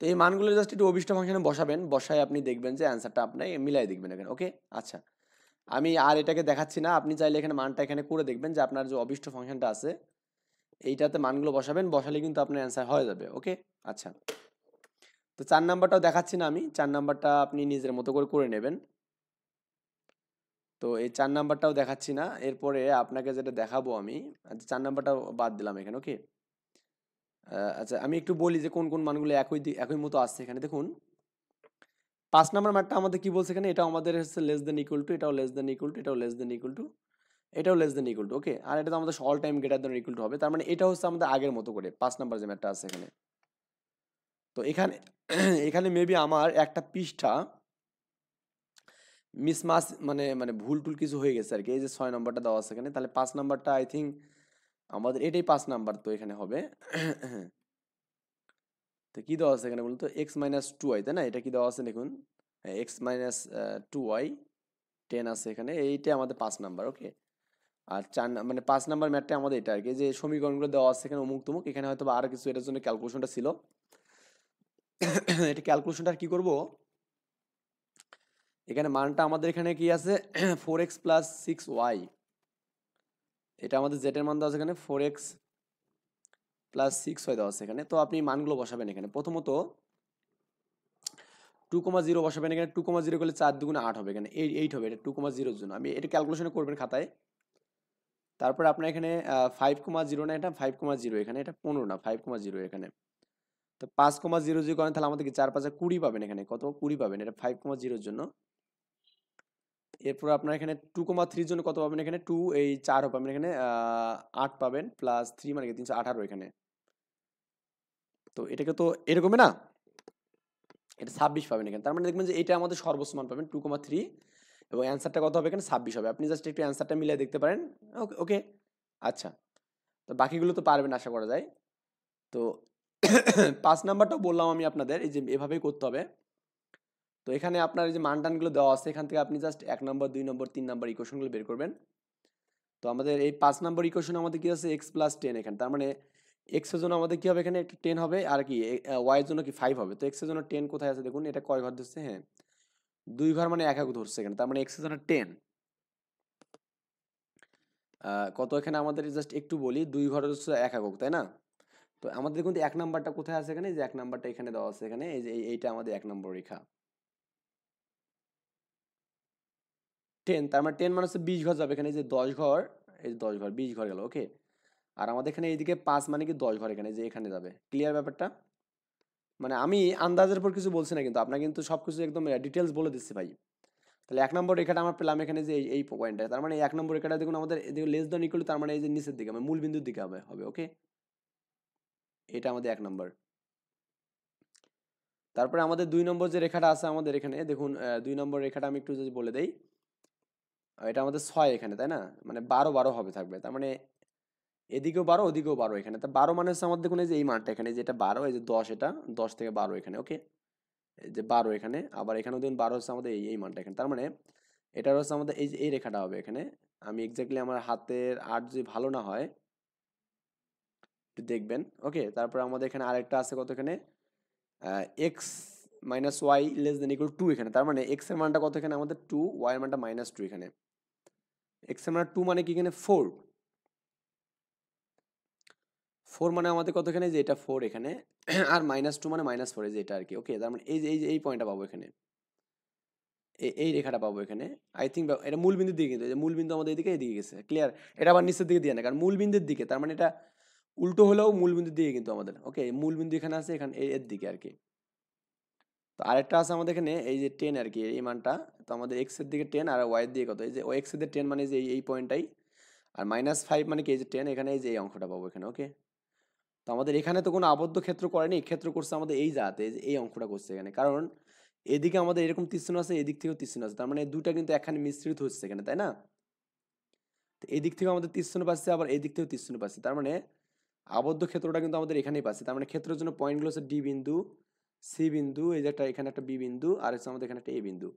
তো এই মানগুলো জাস্ট একটু অভিষ্ট ফাংশনে বসাবেন, বসায় আপনি দেখবেন যে অ্যান্সারটা আপনি মিলাই দেখবেন এখানে। ওকে, আচ্ছা, আমি আর এটাকে দেখাচ্ছি না, আপনি চাইলে এখানে মানটা এখানে করে দেখবেন যে আপনার যে অভিষ্ট ফাংশনটা আছে এইটাতে মানগুলো বসাবেন, বসালে কিন্তু আপনার অ্যান্সার হয়ে যাবে। ওকে, আচ্ছা, তো 4 নাম্বারটাও দেখাচ্ছি না আমি, 4 নাম্বারটা আপনি নিজের মতো করে করে নেবেন। তো এই 4 নাম্বারটাও দেখাচ্ছি না, এরপরে আপনাকে যেটা দেখাবো আমি, আচ্ছা 4 নাম্বারটাও বাদ দিলাম এখানে। ওকে, আচ্ছা, আমি একটু বলি যে কোন কোন মানগুলো একই মতো আসছে এখানে। দেখুন 5 নাম্বার ম্যাটটা আমাদের কি বলছে এখানে, এটাও আমাদের হচ্ছে লেস দেন ইকুয়াল টু, এটাও লেস দেন ইকুয়াল টু, এটাও লেস দেন ইকুয়াল টু, এটাও লেস দেন ইকুয়াল টু। ওকে, আর এটা তো আমাদের all time greater than equal two হবে, তার মানে এটা হচ্ছে আমাদের আগের মতো করে 5 নাম্বার যে ম্যাটটা আছে এখানে। তো এখানে এখানে মেবি আমার একটা পৃষ্ঠা মিসমাস, মানে মানে ভুল টুল কিছু হয়ে গেছে আর কি। এই যে 6 নাম্বারটা দেওয়া আছে এখানে, তাহলে 5 নাম্বারটা আই থিঙ্ক আমাদের এটাই 5 নাম্বার তো এখানে হবে। তো কি দেওয়া আছে এখানে বলতো, এক্স মাইনাস টু ওয়াই, তাই না? এটা কি দেওয়া আছে দেখুন, এক্স মাইনাস 2y 10 আছে এখানে, এইটা আমাদের 5 নাম্বার। ওকে, আর মানে 5 নাম্বার ম্যাথটা আমাদের এটা আর কি, যে সমীকরণগুলো দেওয়া আছে এখানে অমুক তমুক, এখানে হয়তো বা আরো কিছু এটার জন্য ক্যালকুলেশনটা ছিল। এটা ক্যালকুলেশনটা কি করব, এখানে মানটা আমাদের এখানে কি আছে 4x প্লাস 6y, এটা আমাদের জেটের মান দেওয়া আছে এখানে 4x প্লাস 6y দেওয়া আছে এখানে। তো আপনি মানগুলো বসাবেন এখানে, প্রথমত 2,0 বসাবেন এখানে, 2,0 করলে 4 দুগুণে 8 হবে, এখানে 8 হবে, এটা 2,0 জন্য আমি এটা ক্যালকুলেশন করবেন খাতায়। তারপরে আপনার এখানে 5,0 না, এটা 5,0 এখানে, এটা 15 না, 5,0 এখানে। তো 5,0 যদি করেন তাহলে আমাদের কি 4 5 20 পাবেন এখানে, কত 20 পাবেন, এটা 5,0 জন্য। এরপর আপনার এখানে 2,3 জন্য কত পাবেন এখানে, 2 এই 4 পাবেন এখানে, 8 পাবেন প্লাস 3 মানে কি 318 এখানে। তো এটাকে তো এরকমই না, এটা 26 পাবেন এখানে, তার মানে দেখবেন যে এটা আমাদের সর্বোচ্চ মান পাবেন 2,3, এবং অ্যান্সারটা কত হবে এখানে 26 হবে। আপনি জাস্ট একটু অ্যান্সারটা মিলিয়ে দেখতে পারেন। ওকে ওকে, আচ্ছা, তো বাকিগুলো তো পারবেন আশা করা যায়। তো 5 নাম্বারটাও বললাম আমি আপনাদের, এই যে এভাবেই করতে হবে। তো এখানে আপনার এই যে মান টানগুলো দেওয়া আছে, এখান থেকে আপনি জাস্ট 1 নম্বর 2 নম্বর 3 নম্বর ইকুয়েশনগুলো বের করবেন। তো আমাদের এই 5 নম্বর ইকুয়েশন আমাদের কি আছে, x প্লাস 10 এখানে, তার মানে x এর জন্য আমাদের কি হবে এখানে, একটা 10 হবে, আর কি y এর জন্য কি 5 হবে। তো x এর জন্য 10 কোথায় আছে দেখুন, এটা কয় ঘর ধরছে, হ্যাঁ 2 ঘর, মানে একক ধরছে এখানে, তার মানে x এর জন্য 10 কত এখানে আমাদের জাস্ট একটু বলি, 2 ঘর হচ্ছে এক একক, তাই না? তো আমাদের দেখুন 1 নাম্বারটা কোথায় আছে এখানে, যে 1 নাম্বারটা এখানে দেওয়া আছে এখানে, এই যে এইটা আমাদের 1 নম্বর রেখা 10, তার মানে 10 মানে হচ্ছে 20 ঘর যাবে এখানে, এই যে 10 ঘর, এই যে 10 ঘর 20 ঘর গেল। ওকে, আর আমাদের এখানে এইদিকে 5 মানে কি 10 ঘর এখানে, যে এখানে যাবে। ক্লিয়ার ব্যাপারটা? মানে আমি আন্দাজের পর কিছু বলছি না, কিন্তু আপনার কিন্তু সবকিছু একদম ডিটেলস বলে দিচ্ছি ভাই। তাহলে 1 নম্বর রেখাটা আমরা পেলাম এখানে, যে এই পয়েন্টটা, তার মানে 1 নম্বর রেখাটা দেখুন আমাদের এদিকে লেস দ্যান ইকুয়াল, তার মানে এই যে নিচের দিকে, মানে মূল বিন্দুর দিকে হবে। ওকে, এটা আমাদের 1 নম্বর। তারপরে আমাদের 2 নম্বর যে রেখাটা আছে আমাদের এখানে দেখুন 2 নম্বর রেখাটা আমি একটু যদি বলে দেই, এটা আমাদের 6 এখানে, তাই না? মানে 12 12 হবে থাকবে। তার মানে এদিকেও 12 ওদিকেও 12 এখানে। তা 12 মানে হচ্ছে আমাদের দেখুন এই যে এই মানটা এখানে যেটা 12, এই যে 10, এটা 10 থেকে 12 এখানে, ওকে? এই যে 12 এখানে, আবার এখানেও দেখুন 12 হচ্ছে আমাদের এই মানটা এখানে। তার মানে এটা হচ্ছে আমাদের এই যে এই রেখাটা হবে এখানে। আমি এক্স্যাক্টলি আমার হাতের আর্ট যদি ভালো না হয় একটু দেখবেন, ওকে? তারপরে আমাদের এখানে আরেকটা আছে কত এখানে, x minus y less than equal to এখানে। তার মানে এক্স এর মানটা কত এখানে আমাদের 2, ওয়াই এর মানটা -2 এখানে। এক্স এর মান 2 মানে কি এখানে 4, 4 মানে আমাদের কত এখানে, যে এটা 4 এখানে, আর -2 মানে -4, এই যে এটা আর কি, ওকে? তার মানে এই পয়েন্টটা পাবো এখানে, এই রেখাটা পাবো এখানে। আই থিঙ্ক এটা মূল বিন্দুর দিকে, কিন্তু এই যে মূল বিন্দু আমাদের এদিকে এদিকে গেছে, ক্লিয়ার? এটা আবার নিচের দিকে দিয়ে না, কারণ মূল বিন্দুর দিকে, তার মানে এটা উল্টো হলেও মূল বিন্দুর দিকে কিন্তু আমাদের, ওকে? মূল বিন্দু এখানে আছে, এখানে এর দিকে আর কি। তো আরেকটা আছে আমাদের এখানে এই যে 10 আর কি, এই মানটা। তো আমাদের এক্স এর দিকে 10 আর ওয়াই এর দিকে কত, এই যে এক্স এর দিকে 10 মানে যে এই পয়েন্টটাই, আর -5 মানে কি এই যে 10 এখানে, এই যে এই অঙ্কটা পাবো এখানে, ওকে? তো আমাদের এখানে তো কোনো আবদ্ধ ক্ষেত্র করেনি, ক্ষেত্র করছে আমাদের এই জায়গাতে, এই যে এই অঙ্কটা করছে এখানে, কারণ এদিকে আমাদের এরকম তীক্ষ্ণ আছে, এদিক থেকেও তীক্ষ্ণ আছে, তার মানে দুটা কিন্তু একখানে মিশ্রিত হচ্ছে এখানে, তাই না? তো এদিক থেকেও আমাদের তীক্ষ্ণ পাচ্ছে, আবার এদিক থেকেও তীক্ষ্ণ পাচ্ছে, তার মানে আবদ্ধ ক্ষেত্রটা কিন্তু আমাদের এখানেই পাচ্ছে। তার মানে ক্ষেত্রের জন্য পয়েন্টগুলো হচ্ছে ডি বিন্দু, সি বিন্দু, এই যে একটা এখানে একটা বি বিন্দু, আর হচ্ছে আমাদের এখানে একটা এ বিন্দু,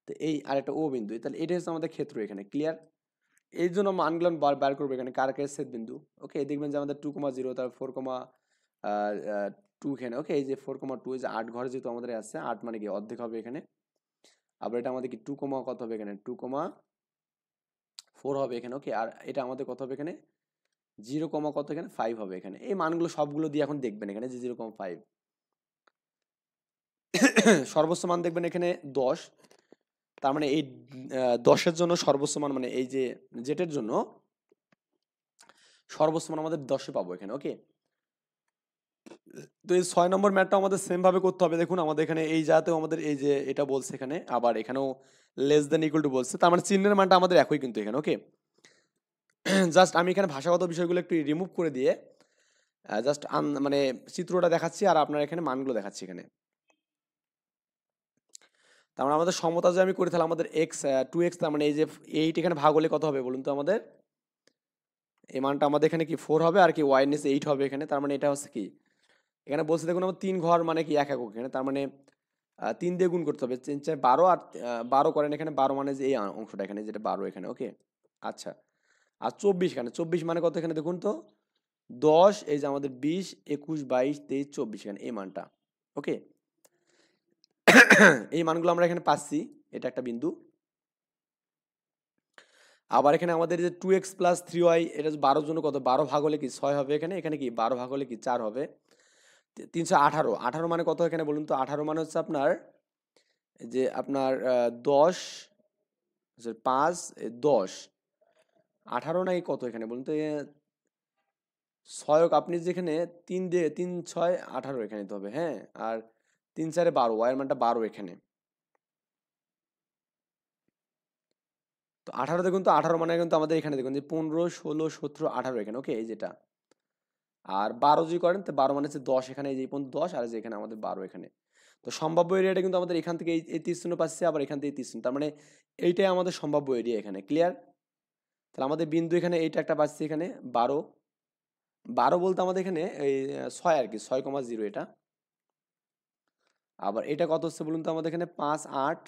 তো এই আর একটা ও বিন্দু, তাহলে এটা হচ্ছে আমাদের ক্ষেত্র এখানে, ক্লিয়ার? এই জন্য মানগুলো বার করবো এখানে কার কার ছেদ বিন্দু, ওকে? দেখবেন যে আমাদের 2,0, তারপর 4,2 এখানে, ওকে? এই যে 4,2, এই যে 8 ঘরে যেহেতু আমাদের আছে, 8 মানে কি অর্ধেক হবে এখানে। আবার এটা আমাদের কি 2, কত হবে এখানে, 2,4 হবে এখানে, ওকে? আর এটা আমাদের কত হবে এখানে, 0, কত এখানে 5 হবে এখানে। এই মানগুলো সবগুলো দিয়ে এখন দেখবেন এখানে যে 0,5 সর্বোচ্চ মান দেখবেন এখানে 10। তার মানে এই 10-এর জন্য সর্বোচ্চ মান, মানে এই যে জেটের জন্য সর্বোচ্চ মান আমাদের 10-এ পাবো এখানে, ওকে? তো এই 6 নম্বর ম্যাথটা আমাদের সেম ভাবে করতে হবে। দেখুন আমাদের এখানে এই জায়গাতেও আমাদের এই যে এটা বলছে এখানে, আবার এখানেও লেস দেন ইকুয়াল টু বলছে, তার মানে চিহ্নের মানটা আমাদের একই কিন্তু এখানে, ওকে? জাস্ট আমি এখানে ভাষাগত বিষয়গুলো একটু রিমুভ করে দিয়ে জাস্ট মানে চিত্রটা দেখাচ্ছি, আর আপনার এখানে মানগুলো দেখাচ্ছি এখানে। তার মানে আমাদের সমতা যে আমি করে তাহলে আমাদের এক্স 2x, তার মানে এই যে 8 এখানে ভাগ হলে কত হবে বলুন তো আমাদের? এই মানটা আমাদের এখানে কি 4 হবে, আর কি ওয়াই নিচে 8 হবে এখানে। তার মানে এটা হচ্ছে কি, এখানে বলছে দেখুন আমার 3 ঘর মানে কি 1 একক এখানে, তার মানে 3 দিয়ে গুণ করতে হবে, 3 4 12, আর 12 করেন এখানে, 12 মানে যে এই অংশটা এখানে যেটা 12 এখানে, ওকে? আচ্ছা, আর 24 এখানে, 24 মানে কত এখানে দেখুন তো, 10, এই যে আমাদের 20, 21, 22, 23, 24 এখানে এই মানটা, ওকে? এই মানগুলো আমরা এখানে পাচ্ছি, এটা একটা বিন্দু। আবার এখানে আমাদের যে 2x প্লাস 3y, এটা 12 জন্য কত, 12 ভাগ হলে কি 6 হবে এখানে, এখানে কি 12 ভাগ হলে কি 4 হবে, 318, 18 মানে কত এখানে বলুন তো? 18 মানে হচ্ছে আপনার যে আপনার 10, 5, 10, 18 নাকি কত এখানে বলুন তো? 6, আপনি যেখানে 3 দিয়ে 3, 6, 18 এখানে দিতে হবে, হ্যাঁ? আর 3 4 12, ওয়াই এর মানটা 12 এখানে। তো 18 দেখুন তো, 18 মানে কিন্তু আমাদের এখানে দেখুন যে 15, 16, 17, 18 এখানে, ওকে? এই যেটা। আর 12 যদি করেন তো 12 মানে হচ্ছে 10 এখানে, এই যে 10, আর যে এখানে আমাদের 12 এখানে। তো সম্ভাব্য এরিয়াটা কিন্তু আমাদের এখান থেকে এই 30 পাচ্ছি, আবার এখান থেকে 30, তার মানে এইটাই আমাদের সম্ভাব্য এরিয়া এখানে, ক্লিয়ার? তাহলে আমাদের বিন্দু এখানে এইটা একটা পাচ্ছি এখানে 12, 12 বলতে আমাদের এখানে এই 6 আর কি, 6,0 এটা। আবার এটা কত হচ্ছে বলুন তো আমাদের এখানে 5, 8,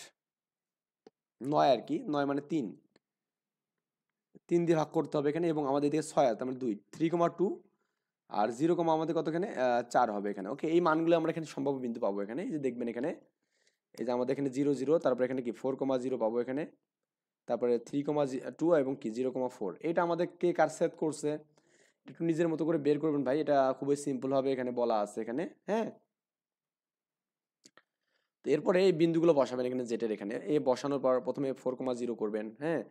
9 আর কি, 9 মানে 3, 3 দিয়ে ভাগ করতে হবে এখানে, এবং আমাদের এদিকে 6 তার মানে 2, 3,2, আর 0, আমাদের কত এখানে 4 হবে এখানে, ওকে? এই মানগুলো আমরা এখানে সম্ভাব্য বিন্দু পাবো এখানে, এই যে দেখবেন এখানে, এই যে আমাদের এখানে 0 0, তারপরে এখানে কি 4,0 পাবো এখানে, তারপরে 3,2 এবং কি 0,4। এটা আমাদের কে কার সেট করছে একটু নিজের মতো করে বের করবেন ভাই, এটা খুবই সিম্পল ভাবে এখানে বলা আছে এখানে, হ্যাঁ? তো এরপরে এই বিন্দুগুলো বসাবেন এখানে জেটের এখানে, এই বসানোর পর প্রথমে 4,0 করবেন, হ্যাঁ?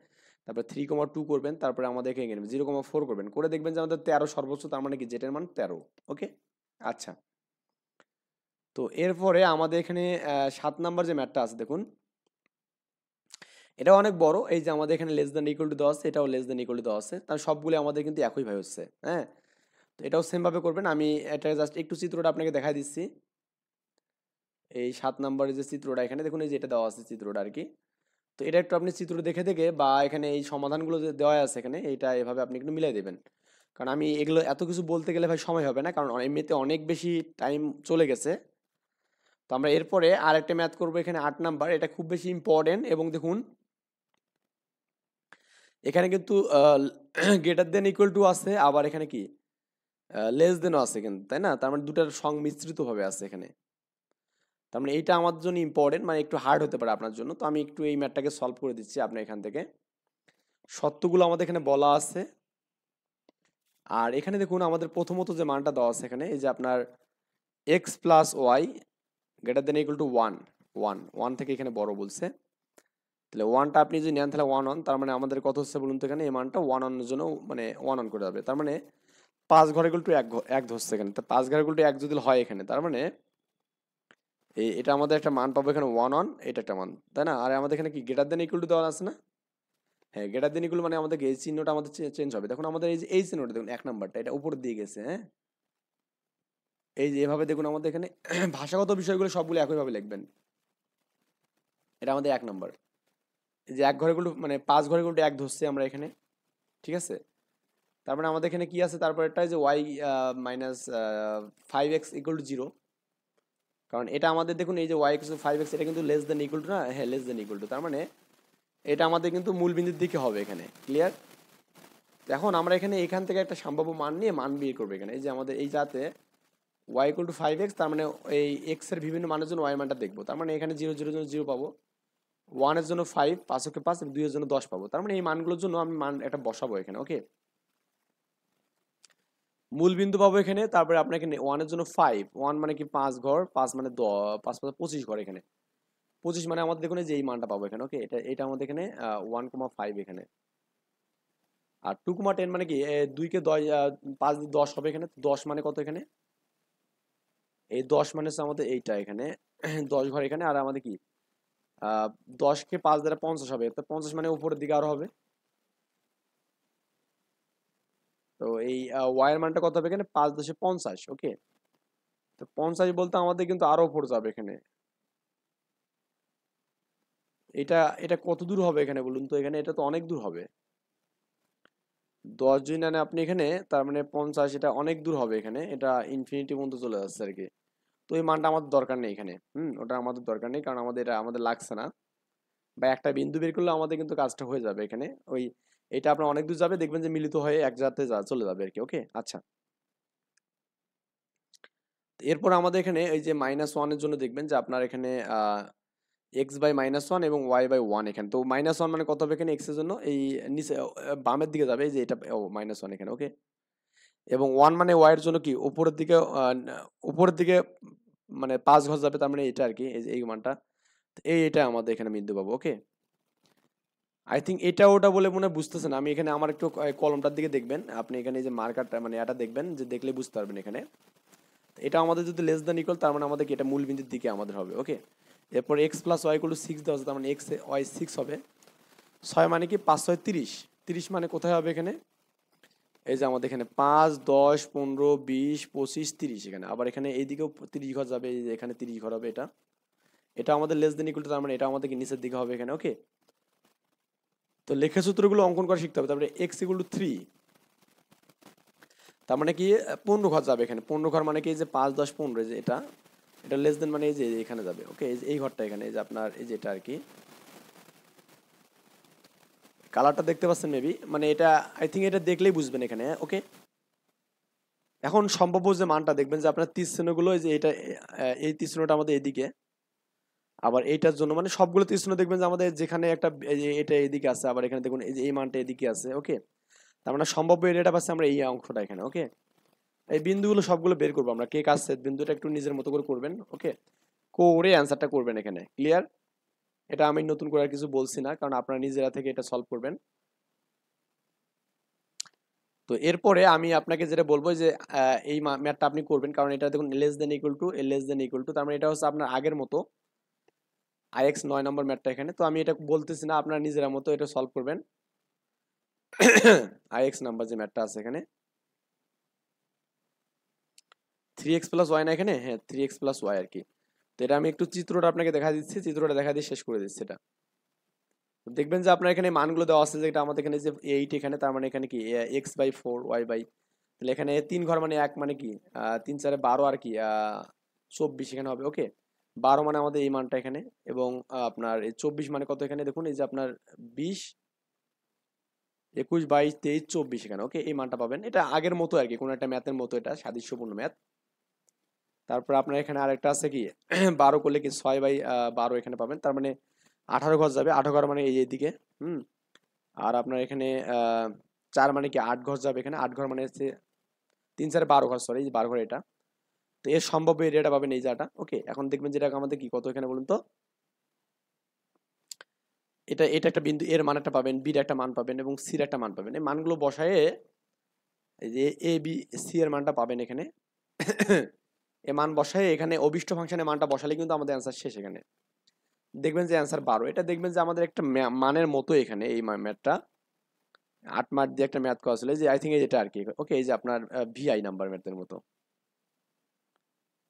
তারপরে 3,2 করবেন, তারপরে আমাদের এখানে 0,4 করবেন, করে দেখবেন যে আমাদের 13 সর্বোচ্চ, তার মানে কি জেটের মান 13, ওকে? আচ্ছা, তো এরপরে আমাদের এখানে 7 নাম্বার যে ম্যাথটা আছে দেখুন, এটা অনেক বড়। এই যে আমাদের এখানে লেস দ্যান ইকুয়াল টু দেওয়া আছে, এটাও লেস দ্যান ইকুয়াল টু দেওয়া আছে, তার সবগুলো আমাদের কিন্তু একই ভাবে হচ্ছে, হ্যাঁ? তো এটাও সেম ভাবে করবেন। আমি এটা জাস্ট একটু চিত্রটা আপনাকে দেখাই দিচ্ছি। এই 7 নম্বরের যে চিত্রটা এখানে দেখুন, এই যে এটা দেওয়া আছে চিত্রটা আর কি। তো এটা একটু আপনি চিত্র দেখে দেখে বা এখানে এই সমাধানগুলো যে দেওয়া আছে এখানে, এটা এভাবে আপনি একটু মিলাই দেবেন। কারণ আমি এগুলো এত কিছু বলতে গেলে ভাই সময় হবে না, কারণ এমনিতে অনেক বেশি টাইম চলে গেছে। তো আমরা এরপরে আরেকটা ম্যাথ করবো এখানে 8 নাম্বার, এটা খুব বেশি ইম্পর্টেন্ট। এবং দেখুন এখানে কিন্তু গ্রেটার দেন ইকুয়াল টু আছে, আবার এখানে কি লেস দেনও আছে কিন্তু, তাই না? তার মানে দুটার সংমিশ্রিত ভাবে আছে এখানে। তার মানে এইটা আমার জন্য ইম্পর্টেন্ট, মানে একটু হার্ড হতে পারে আপনার জন্য। তো আমি একটু এই ম্যাথটাকে সলভ করে দিচ্ছি আপনার এখান থেকে। সত্যগুলো আমাদের এখানে বলা আছে। আর এখানে দেখুন আমাদের প্রথমত যে মানটা দেওয়া আছে এখানে, এই যে আপনার x plus y greater than equal to one, one one থেকে এখানে বড় বলছে। তাহলে ওয়ানটা আপনি যদি নেন তাহলে ওয়ান অন, তার মানে আমাদের কত হচ্ছে বলুন তো? এখানে এই মানটা ওয়ান অনের জন্য মানে ওয়ান অন করে যাবে। তার মানে 5 ঘর ইকুয়াল টু এক ধরছে এখানে। তো 5 ঘর ইকুয়াল টু এক যদি হয় এখানে, তার মানে এটা আমাদের একটা মান পাবো এখানে ওয়ান অন, এটা একটা মান, তাই না? আর আমাদের এখানে কি গ্রেটার দেন ইকুয়াল টু দেওয়া আছে না? হ্যাঁ, গ্রেটার দেন ইকুয়াল মানে আমাদের এই চিহ্নটা আমাদের চেঞ্জ হবে। দেখুন আমাদের এই যে এই চিহ্নটা দেখুন, এক নাম্বারটা এটা উপর দিয়ে গেছে। হ্যাঁ, এই যে এভাবে দেখুন আমাদের এখানে ভাষাগত বিষয়গুলো সবগুলো একইভাবে লিখবেন। এটা আমাদের এক নাম্বার। এই যে এক ঘরে গুলো মানে 5 ঘরে গুলো এক ধরছে আমরা এখানে, ঠিক আছে? তার মানে আমাদের এখানে কি আছে তারপরেরটা, যে Y minus 5x equal to 0। কারণ এটা আমাদের দেখুন এই যে ওয়াই ইকুয়াল টু 5x, এটা কিন্তু লেস দেন ইকুয়াল টু না? হ্যাঁ, লেস দেন ইকুয়াল টু। তার মানে এটা আমাদের কিন্তু মূল বিন্দুর দিকে হবে এখানে। ক্লিয়ার? এখন আমরা এখান থেকে একটা সম্ভাব্য মান নিয়ে মান বের করবো এখানে। এই যে আমাদের এই যাতে ওয়াই ইকুয়াল টু 5x, তার মানে এই এক্স এর বিভিন্ন মানের জন্য ওয়াই মানটা দেখবো। তার মানে এখানে 0 0 জন্য 0 পাবো, 1 এর জন্য 5, 5 ওকে 5, 2 এর জন্য 10 পাবো। তার মানে এই মানগুলোর জন্য আমি মান একটা বসাবো এখানে। ওকে, মূল বিন্দু পাবো এখানে। তারপরে আপনার এখানে 1 এর জন্য 5, 1 মানে কি 5 ঘর, 5 মানে 10, 5 মানে 25 ঘর এখানে। 25 মানে আমাদের দেখুন এই যে এই মানটা পাবো এখানে। ওকে, এটা আমাদের এখানে 1,5 এখানে। আর 2,10 মানে কি 2 কে 10 5 দিয়ে 10 হবে এখানে। 10 মানে কত এখানে? এই 10 মানে হচ্ছে আমাদের এইটা এখানে 10 ঘর এখানে। আর আমাদের কি 10 কে 5 দ্বারা 50 হবে, তো 50 মানে উপরের দিকে আরো হবে। তো এই ওয়াই এর মানটা কত হবে এখানে? 5 10 50। ওকে, তো 50 বলতে আমাদের কিন্তু আরো উপরে যাবে এখানে। এটা এটা কত দূর হবে এখানে বলুন তো? এখানে এটা তো অনেক দূর হবে। 10 যদি নেন আপনি এখানে, তার মানে 50, এটা অনেক দূর হবে এখানে। এটা ইনফিনিটি পর্যন্ত চলে যাচ্ছে আর কি। তো এই মানটা আমাদের দরকার নেই এখানে। ওটা আমাদের দরকার নেই, কারণ আমাদের এটা আমাদের লাগছে না। বা একটা বিন্দু বের করলে আমাদের কিন্তু কাজটা হয়ে যাবে এখানে। ওই এটা আপনার অনেক দূর যাবে, দেখবেন যে মিলিত হয়ে এক জায়গাতে চলে যাবে আর কি। ওকে, আচ্ছা। এরপর আমাদের এখানে এই যে -1 এর জন্য দেখবেন যে আপনার এখানে এক্স বাই -1 এবং ওয়াই বাই 1 এখানে। তো -1 মানে কত হবে এখানে? এক্স এর জন্য এই নিচে বামের দিকে যাবে, এই যে এটা -1 এখানে। ওকে, এবং 1 মানে ওয়াই এর জন্য কি উপরের দিকে উপরের দিকে মানে 5 ঘর যাবে, তার মানে এটা আর কি, এই যে এই মানটা। তো এটা আমাদের এখানে বিন্দু পাবো। ওকে, আই থিঙ্ক এটা ওটা বলে মনে হয় বুঝতেছেন। আমি এখানে আমার একটু কলমটার দিকে দেখবেন আপনি, এখানে এই যে মার্কারটা মানে এটা দেখবেন, যে দেখলে বুঝতে পারবেন এখানে। এটা আমাদের যদি লেস দেন ইকুয়াল, তার মানে আমাদের কি এটা মূল বিন্দুর দিকে আমাদের হবে। ওকে, এরপর x plus y equal to 6 দেওয়া আছে, তার মানে এক্স ওয়াই 6 হবে। 6 মানে কি 5 6 30, 30 মানে কোথায় হবে এখানে? এই যে আমাদের এখানে 5 10 15 20 25 30 এখানে। আবার এখানে এইদিকেও 30 ঘর যাবে, এই যে এখানে 30 ঘর হবে। এটা এটা আমাদের লেস দেন ইকুয়াল টু, তার মানে এটা আমাদের কি নিচের দিকে হবে এখানে। ওকে, তো লেখা সূত্রগুলো অঙ্কন করা শিখতে হবে। তারপরে এক্স ইকুয়াল টু 3, তার মানে কি 15 ঘর যাবে এখানে। 15 ঘর মানে কি এই যে 5 10 15, যে এটা এটা লেস দেন মানে এই যে এখানে যাবে। ওকে, এই যে এই ঘরটা এখানে, এই যে আপনার এই যে এটা আর কি। কালারটা দেখতে পাচ্ছেন মেবি, মানে এটা আই থিঙ্ক এটা দেখলেই বুঝবেন এখানে। ওকে, এখন সম্ভাব্য যে মানটা দেখবেন যে আপনার তীর চিহ্নগুলো, এই যে এটা এই তীর চিহ্নটা আমাদের এদিকে, আবার এইটার জন্য মানে সবগুলো তীর চিহ্ন দেখবেন যে আমাদের যেখানে একটা এই যে এটা এদিকে আছে, আবার এখানে দেখুন এই যে এই মানটা এদিকে আছে। ওকে, তার মানে সম্ভাব্য এরিয়াটা পাচ্ছি আমরা এই অংশটা এখানে। ওকে, এই বিন্দুগুলো সবগুলো বের করবো আমরা। কে কাজ সেট বিন্দুটা একটু নিজের মতো করে করবেন। ওকে, করে অ্যান্সারটা করবেন এখানে। ক্লিয়ার? এটা আমি নতুন করে আর কিছু বলছি না, কারণ আপনারা নিজেরা থেকে এটা সলভ করবেন। তো এরপরে আমি আপনাকে যেটা বলবো যে এই ম্যাথটা আপনি করবেন, কারণ এটা দেখুন less than equal two less than equal to, তার মানে এটা হচ্ছে আপনার আগের মতো আইএক্স 9 নম্বর ম্যাথটা এখানে। তো আমি এটা বলতেছি না, আপনারা নিজেরা মতো এটা সলভ করবেন। আইএক্স নাম্বার যে ম্যাথটা আছে এখানে 3x প্লাস ওয়াই না এখানে? হ্যাঁ, 3x প্লাস ওয়াই আর কি। তো এটা আমি একটু চিত্রটা আপনাকে দেখা দিচ্ছি, চিত্রটা দেখা দিয়ে শেষ করে দিচ্ছি এটা। দেখবেন যে আপনার এখানে মানগুলো দেওয়া আছে, যেটা আমাদের এখানে যে 8 এখানে, তার মানে এখানে কি x/4 y/, তাহলে এখানে 3 ঘর মানে 1 মানে কি 3 4 12 আর কি 24 এখানে হবে। ওকে, 12 মানে আমাদের এই মানটা এখানে, এবং আপনার এই 24 মানে কত এখানে দেখুন, এই যে আপনার 20 21 22 23 24 এখানে। ওকে, এই মানটা পাবেন, এটা আগের মতো আর কি, কোনো একটা ম্যাথের মতো, এটা সাদৃশ্যপূর্ণ ম্যাথ। তারপর আপনার এখানে আরেকটা আছে কি 12 করলে কি 6/12 এখানে পাবেন, তার মানে 18 ঘর যাবে, 18 ঘর মানে এই দিকে। হুম, আর আপনার এখানে 4 মানে কি 8 ঘর যাবে এখানে, 8 ঘর মানে হচ্ছে 3 4 12 ঘর, সরি 12 ঘর এটা। তো এর সম্ভাব্য এরিয়াটা পাবেন এই জায়গাটা। ওকে, এখন দেখবেন যেটা আমাদের কি কত এখানে বলুন তো, এটা এটা একটা বিন্দু, এর মান একটা পাবেন, বির একটা মান পাবেন, এবং সির একটা মান পাবেন। এই মানগুলো বসায়ে এই যে এ বি সি এর মানটা পাবেন এখানে। এ মান বসায় এখানে অভিষ্ট ফাংশনের মানটা বসালে কিন্তু আমাদের অ্যান্সার শেষ এখানে। দেখবেন যে অ্যান্সার 12। এটা দেখবেন যে আমাদের একটা মানের মতো এখানে, এই ম্যাথটা 8 মার্ক দিয়ে একটা ম্যাথ করা ছিল, যে আই থিঙ্ক এটা আর কি। ওকে, এই যে আপনার ভিআই নাম্বার ম্যাথের মতো।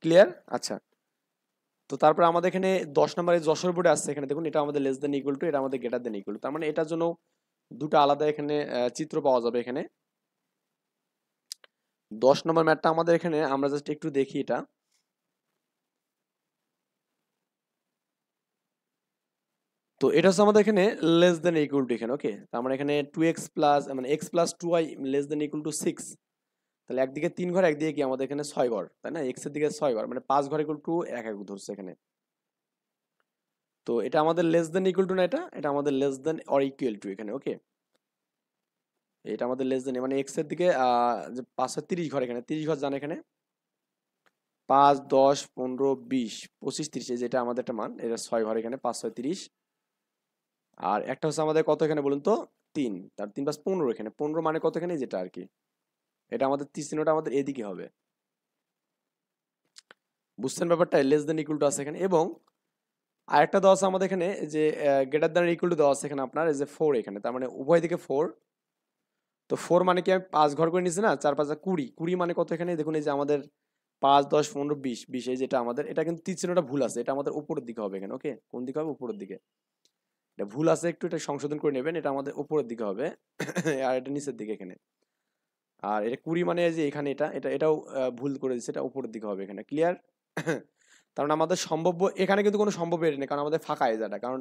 ক্লিয়ার? আচ্ছা, তো তারপর আমাদের এখানে 10 নম্বরে যশোর বোর্ডে আসছে এখানে দেখুন, এটা আমাদের লেস দেন ইকুয়াল টু, এটা আমাদের গ্রেটার দেন ইকুয়াল টু, তার মানে এটার জন্য দুটো আলাদা এখানে চিত্র পাওয়া যাবে এখানে। 10 নম্বর ম্যাথটা আমাদের এখানে আমরা জাস্ট একটু দেখি এটা। তো এটা হচ্ছে আমাদের এখানে লেস দেন ইকুয়াল টু এখানে। ওকে, তার মানে এখানে 2x প্লাস মানে x plus 2y less than equal to 6। তাহলে একদিকে 3 ঘর, একদিকে কি আমাদের এখানে 6 ঘর, তাই না? x এর দিকে 6 ঘর মানে 5 ঘর ইকুয়াল টু 1 1 ধরছে এখানে। তো এটা আমাদের লেস দেন ইকুয়াল টু না, এটা এটা আমাদের less than or equal to এখানে। ওকে, এটা আমাদের লেস দেন মানে x এর দিকে যে 530 ঘর, এখানে 30 ঘর জান এখানে, 5 10 15 20 25 30, যেটা আমাদের একটা মান, এটা 6 ঘর এখানে, 5 6 30। আর একটা হচ্ছে আমাদের কত এখানে বলুন তো, 3, তার 3 5 15 এখানে, 15 মানে কত এখানে, যেটা আর কি এটা আমাদের চিহ্নটা আমাদের এদিকে হবে। বুঝছেন ব্যাপারটা? লেস দেন ইকুয়াল টু আছে এখানে, এবং আরেকটা দেওয়া আছে আমাদের এখানে যে গ্রেটার দেন ইকুয়াল টু দেওয়া আছে এখানে আপনার, এই যে 4 এখানে, তার মানে উভয় দিকে 4। তো 4 মানে কি আমি 5 ঘর করে নিয়েছি না, 4 5 20, 20 মানে কত এখানে দেখুন, এই যে আমাদের 5 10 15 20 20, এই যেটা আমাদের, এটা কিন্তু তীর চিহ্নটা ভুল আছে, এটা আমাদের উপরের দিকে হবে এখানে। ওকে, কোন দিকে হবে? উপরের দিকে। এটা ভুল আছে একটু, এটা সংশোধন করে নেবেন, এটা আমাদের উপরের দিকে হবে আর এটা নিচের দিকে এখানে। আর এটা 20 মানে যে এখানে, এটা এটা এটাও ভুল করে দিচ্ছে, এটা উপরের দিকে হবে এখানে। ক্লিয়ার? তার মানে আমাদের সম্ভাব্য এখানে কিন্তু কোনো সম্ভাব্য এরিয়া নেই, কারণ আমাদের ফাঁকা এই জায়গাটা, কারণ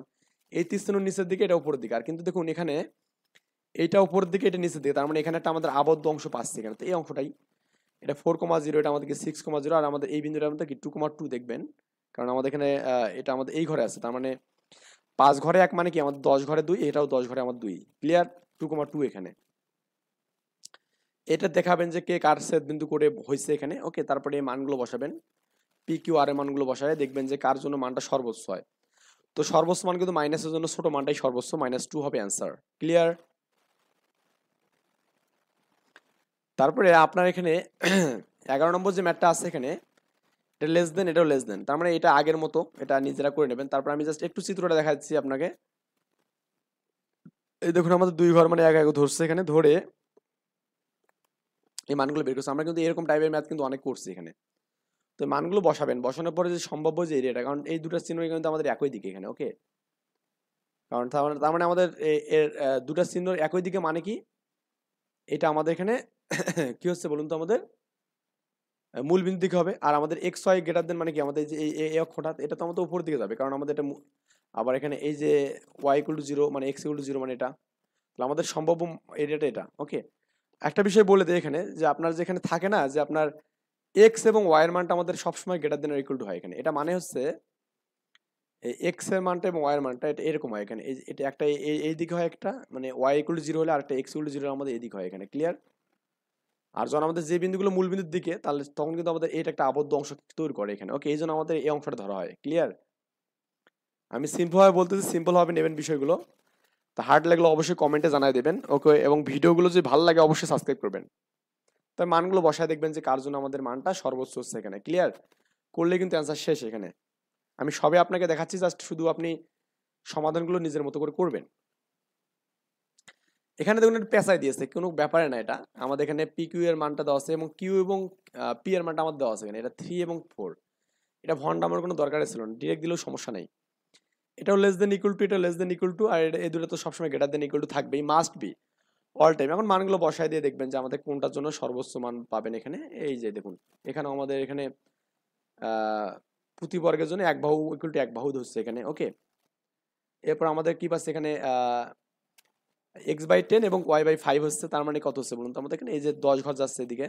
এই তীর চিহ্ন নিচের দিকে, এটা উপরের দিকে। আর কিন্তু দেখুন এখানে এইটা উপরের দিকে, এটা নিচের দিকে, তার মানে এখানে একটা আমাদের আবদ্ধ অংশ পাচ্ছি এখানে। তো এই অংশটাই এটা 4,0, এটা আমাদেরকে 6,0, আর আমাদের এই বিন্দুটা আমাদের কি 2,2 দেখবেন, কারণ আমাদের এখানে এটা আমাদের এই ঘরে আছে, তার মানে 5 ঘরে 1 মানে কি আমাদের 10 ঘরে 2, এটাও 10 ঘরে আমার 2। ক্লিয়ার? 2,2 এখানে। এটা দেখাবেন যে কে কার ছেদ বিন্দু করে হয়েছে এখানে। ওকে, তারপরে এই মানগুলো বসাবেন, পি কিউ আর এর মানগুলো বসায় দেখবেন যে কার জন্য মানটা সর্বোচ্চ হয়। তো সর্বোচ্চ মান কিন্তু মাইনাসের জন্য ছোট মানটাই সর্বোচ্চ, -2 হবে অ্যান্সার। ক্লিয়ার? তারপরে আপনার এখানে 11 নম্বর যে ম্যাথটা আছে এখানে, এটা লেস দেন, এটাও লেস দেন, তার মানে এটা আগের মতো, এটা নিজেরা করে নেবেন। তারপর আমি জাস্ট একটু চিত্রটা দেখা দিচ্ছি আপনাকে। এই দেখুন আমাদের 2 ঘর মানে 1 1 ধরছে এখানে, ধরে এই মানগুলো বের করছে। আমরা কিন্তু এরকম টাইপের ম্যাথ কিন্তু অনেক করছি এখানে। তো মানগুলো বসাবেন, বসানোর পরে যে সম্ভাব্য যে এরিয়াটা, কারণ এই দুটো চিহ্ন কিন্তু আমাদের একই দিকে এখানে। ওকে, কারণ তার মানে আমাদের এর দুটো চিহ্ন একই দিকে মানে কি, এটা আমাদের এখানে কি হচ্ছে বলুন তো, আমাদের মূল বিন্দু দিকে হবে। আর আমাদের এক্স ওয়াই গ্রেটার দেন মানে কি, আমাদের যে এই অক্ষটা, এটা তো আমাদের উপরের দিকে যাবে, কারণ আমাদের এটা আবার এখানে এই যে ওয়াই ইকুয়াল টু 0 মানে এক্স ইকুয়াল টু 0 মানে এটা, তাহলে আমাদের সম্ভাব্য এরিয়াটা এটা। ওকে, একটা বিষয় বলে দিই এখানে, যে আপনার যেখানে থাকে না যে আপনার এক্স এবং ওয়াই এর মানটা আমাদের সবসময় গ্রেটার দেন ইকুয়াল টু হয় এখানে, এটা মানে হচ্ছে এই এক্স এর মানটা এবং ওয়াই এর মানটা এটা এরকম হয় এখানে, এটা একটা এই দিকে হয় একটা, মানে ওয়াই ইকুয়াল টু 0 হলে আর একটা এক্স ইকুয়াল টু 0 আমাদের এই দিকে হয় এখানে। ক্লিয়ার? আর যখন আমাদের যে বিন্দুগুলো মূল বিন্দুর দিকে, তাহলে তখন কিন্তু আমাদের এটা একটা আবদ্ধ অংশ তৈরি করে এখানে। ওকে, এই জন্য আমাদের এই অংশটা ধরা হয়। ক্লিয়ার? আমি সিম্পল ভাবে বলতেছি, সিম্পল ভাবে নেবেন বিষয়গুলো। তা হার্ড লাগলে অবশ্যই কমেন্টে জানাই দেবেন। ওকে, এবং ভিডিওগুলো যদি ভালো লাগে অবশ্যই সাবস্ক্রাইব করবেন। তাই মানগুলো বসায় দেখবেন যে কার জন্য আমাদের মানটা সর্বোচ্চ হচ্ছে এখানে। ক্লিয়ার? করলে কিন্তু অ্যান্সার শেষ এখানে। আমি সবে আপনাকে দেখাচ্ছি, জাস্ট শুধু আপনি সমাধানগুলো নিজের মতো করে করবেন। এখানে দেখুন একটা পেঁচাই দিয়েছে, কোনো ব্যাপারে না এটা। আমাদের এখানে পি কিউ এর মানটা দেওয়া আছে, এবং কিউ এবং পি এর মানটা আমাদের দেওয়া আছে এখানে, এটা 3 এবং 4। এটা ভন্ড আমার কোনো দরকারই ছিল না, ডিরেক্ট দিলেও সমস্যা নাই। এটাও লেস দেন ইকুয়াল টু, এটা লেস দেন ইকুয়াল টু, আর এই দুটো তো সবসময় গ্রেটার দেন ইকুয়াল টু থাকবেই, মাস্ট বি অল টাইম। এখন মানগুলো বসায় দিয়ে দেখবেন যে আমাদের কোনটার জন্য সর্বোচ্চ মান পাবেন এখানে। এই যে দেখুন এখানে আমাদের এখানে প্রতি বর্গের জন্য এক বাহু ইকুয়াল টু এক বাহু ধরছে এখানে। ওকে, এরপর আমাদের কি পাচ্ছে এখানে x/10 এবং y/5 হচ্ছে, তার মানে কত হচ্ছে বলুন তো আমাদের এখানে? এই যে 10 ঘর যাচ্ছে এদিকে,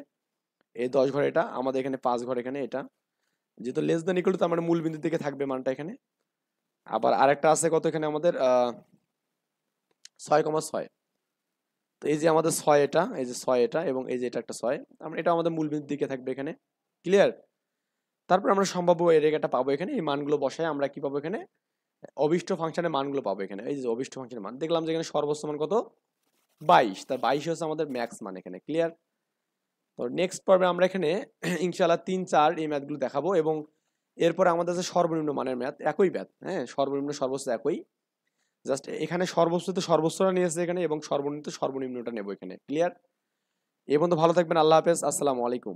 এই 10 ঘর এটা আমাদের এখানে 5 ঘর এখানে, এটা যেহেতু লেস দেন ইকুয়াল টু তার মানে মূল বিন্দুর দিকে থাকবে মানটা এখানে। আবার আরেকটা আছে কত এখানে আমাদের 6,6। তো এই যে আমাদের 6 এটা, এই যে 6 এটা এবং এই যে এটা একটা 6, আমরা এটা আমাদের মূল বিন্দুর দিকে থাকবে এখানে। ক্লিয়ার? তারপর আমরা সম্ভাব্য এই রেখাটা পাবো এখানে, এই মানগুলো বসায় আমরা কি পাবো এখানে? অভিষ্ট ফাংশনের মানগুলো পাবো এখানে। এই যে অভিষ্ট ফাংশনের মান দেখলাম যে এখানে সর্বোচ্চ মান কত? 22, তার 22 হচ্ছে আমাদের ম্যাক্স মান এখানে। ক্লিয়ার? তো নেক্সট পর্বে আমরা এখানে ইনশাআল্লাহ 3-4 এই ম্যাথগুলো দেখাবো, এবং এরপরে আমাদের যে সর্বনিম্ন মানের ম্যাথ, একই ম্যাথ, হ্যাঁ, সর্বনিম্ন সর্বোচ্চ একই, জাস্ট এখানে সর্বোচ্চ তো সর্বোচ্চটা নিয়েছে এখানে এবং সর্বনিম্ন সর্বনিম্নটা নেবো এখানে। ক্লিয়ার? এই পর্যন্ত ভালো থাকবেন, আল্লাহ হাফেজ, আসসালামু আলাইকুম।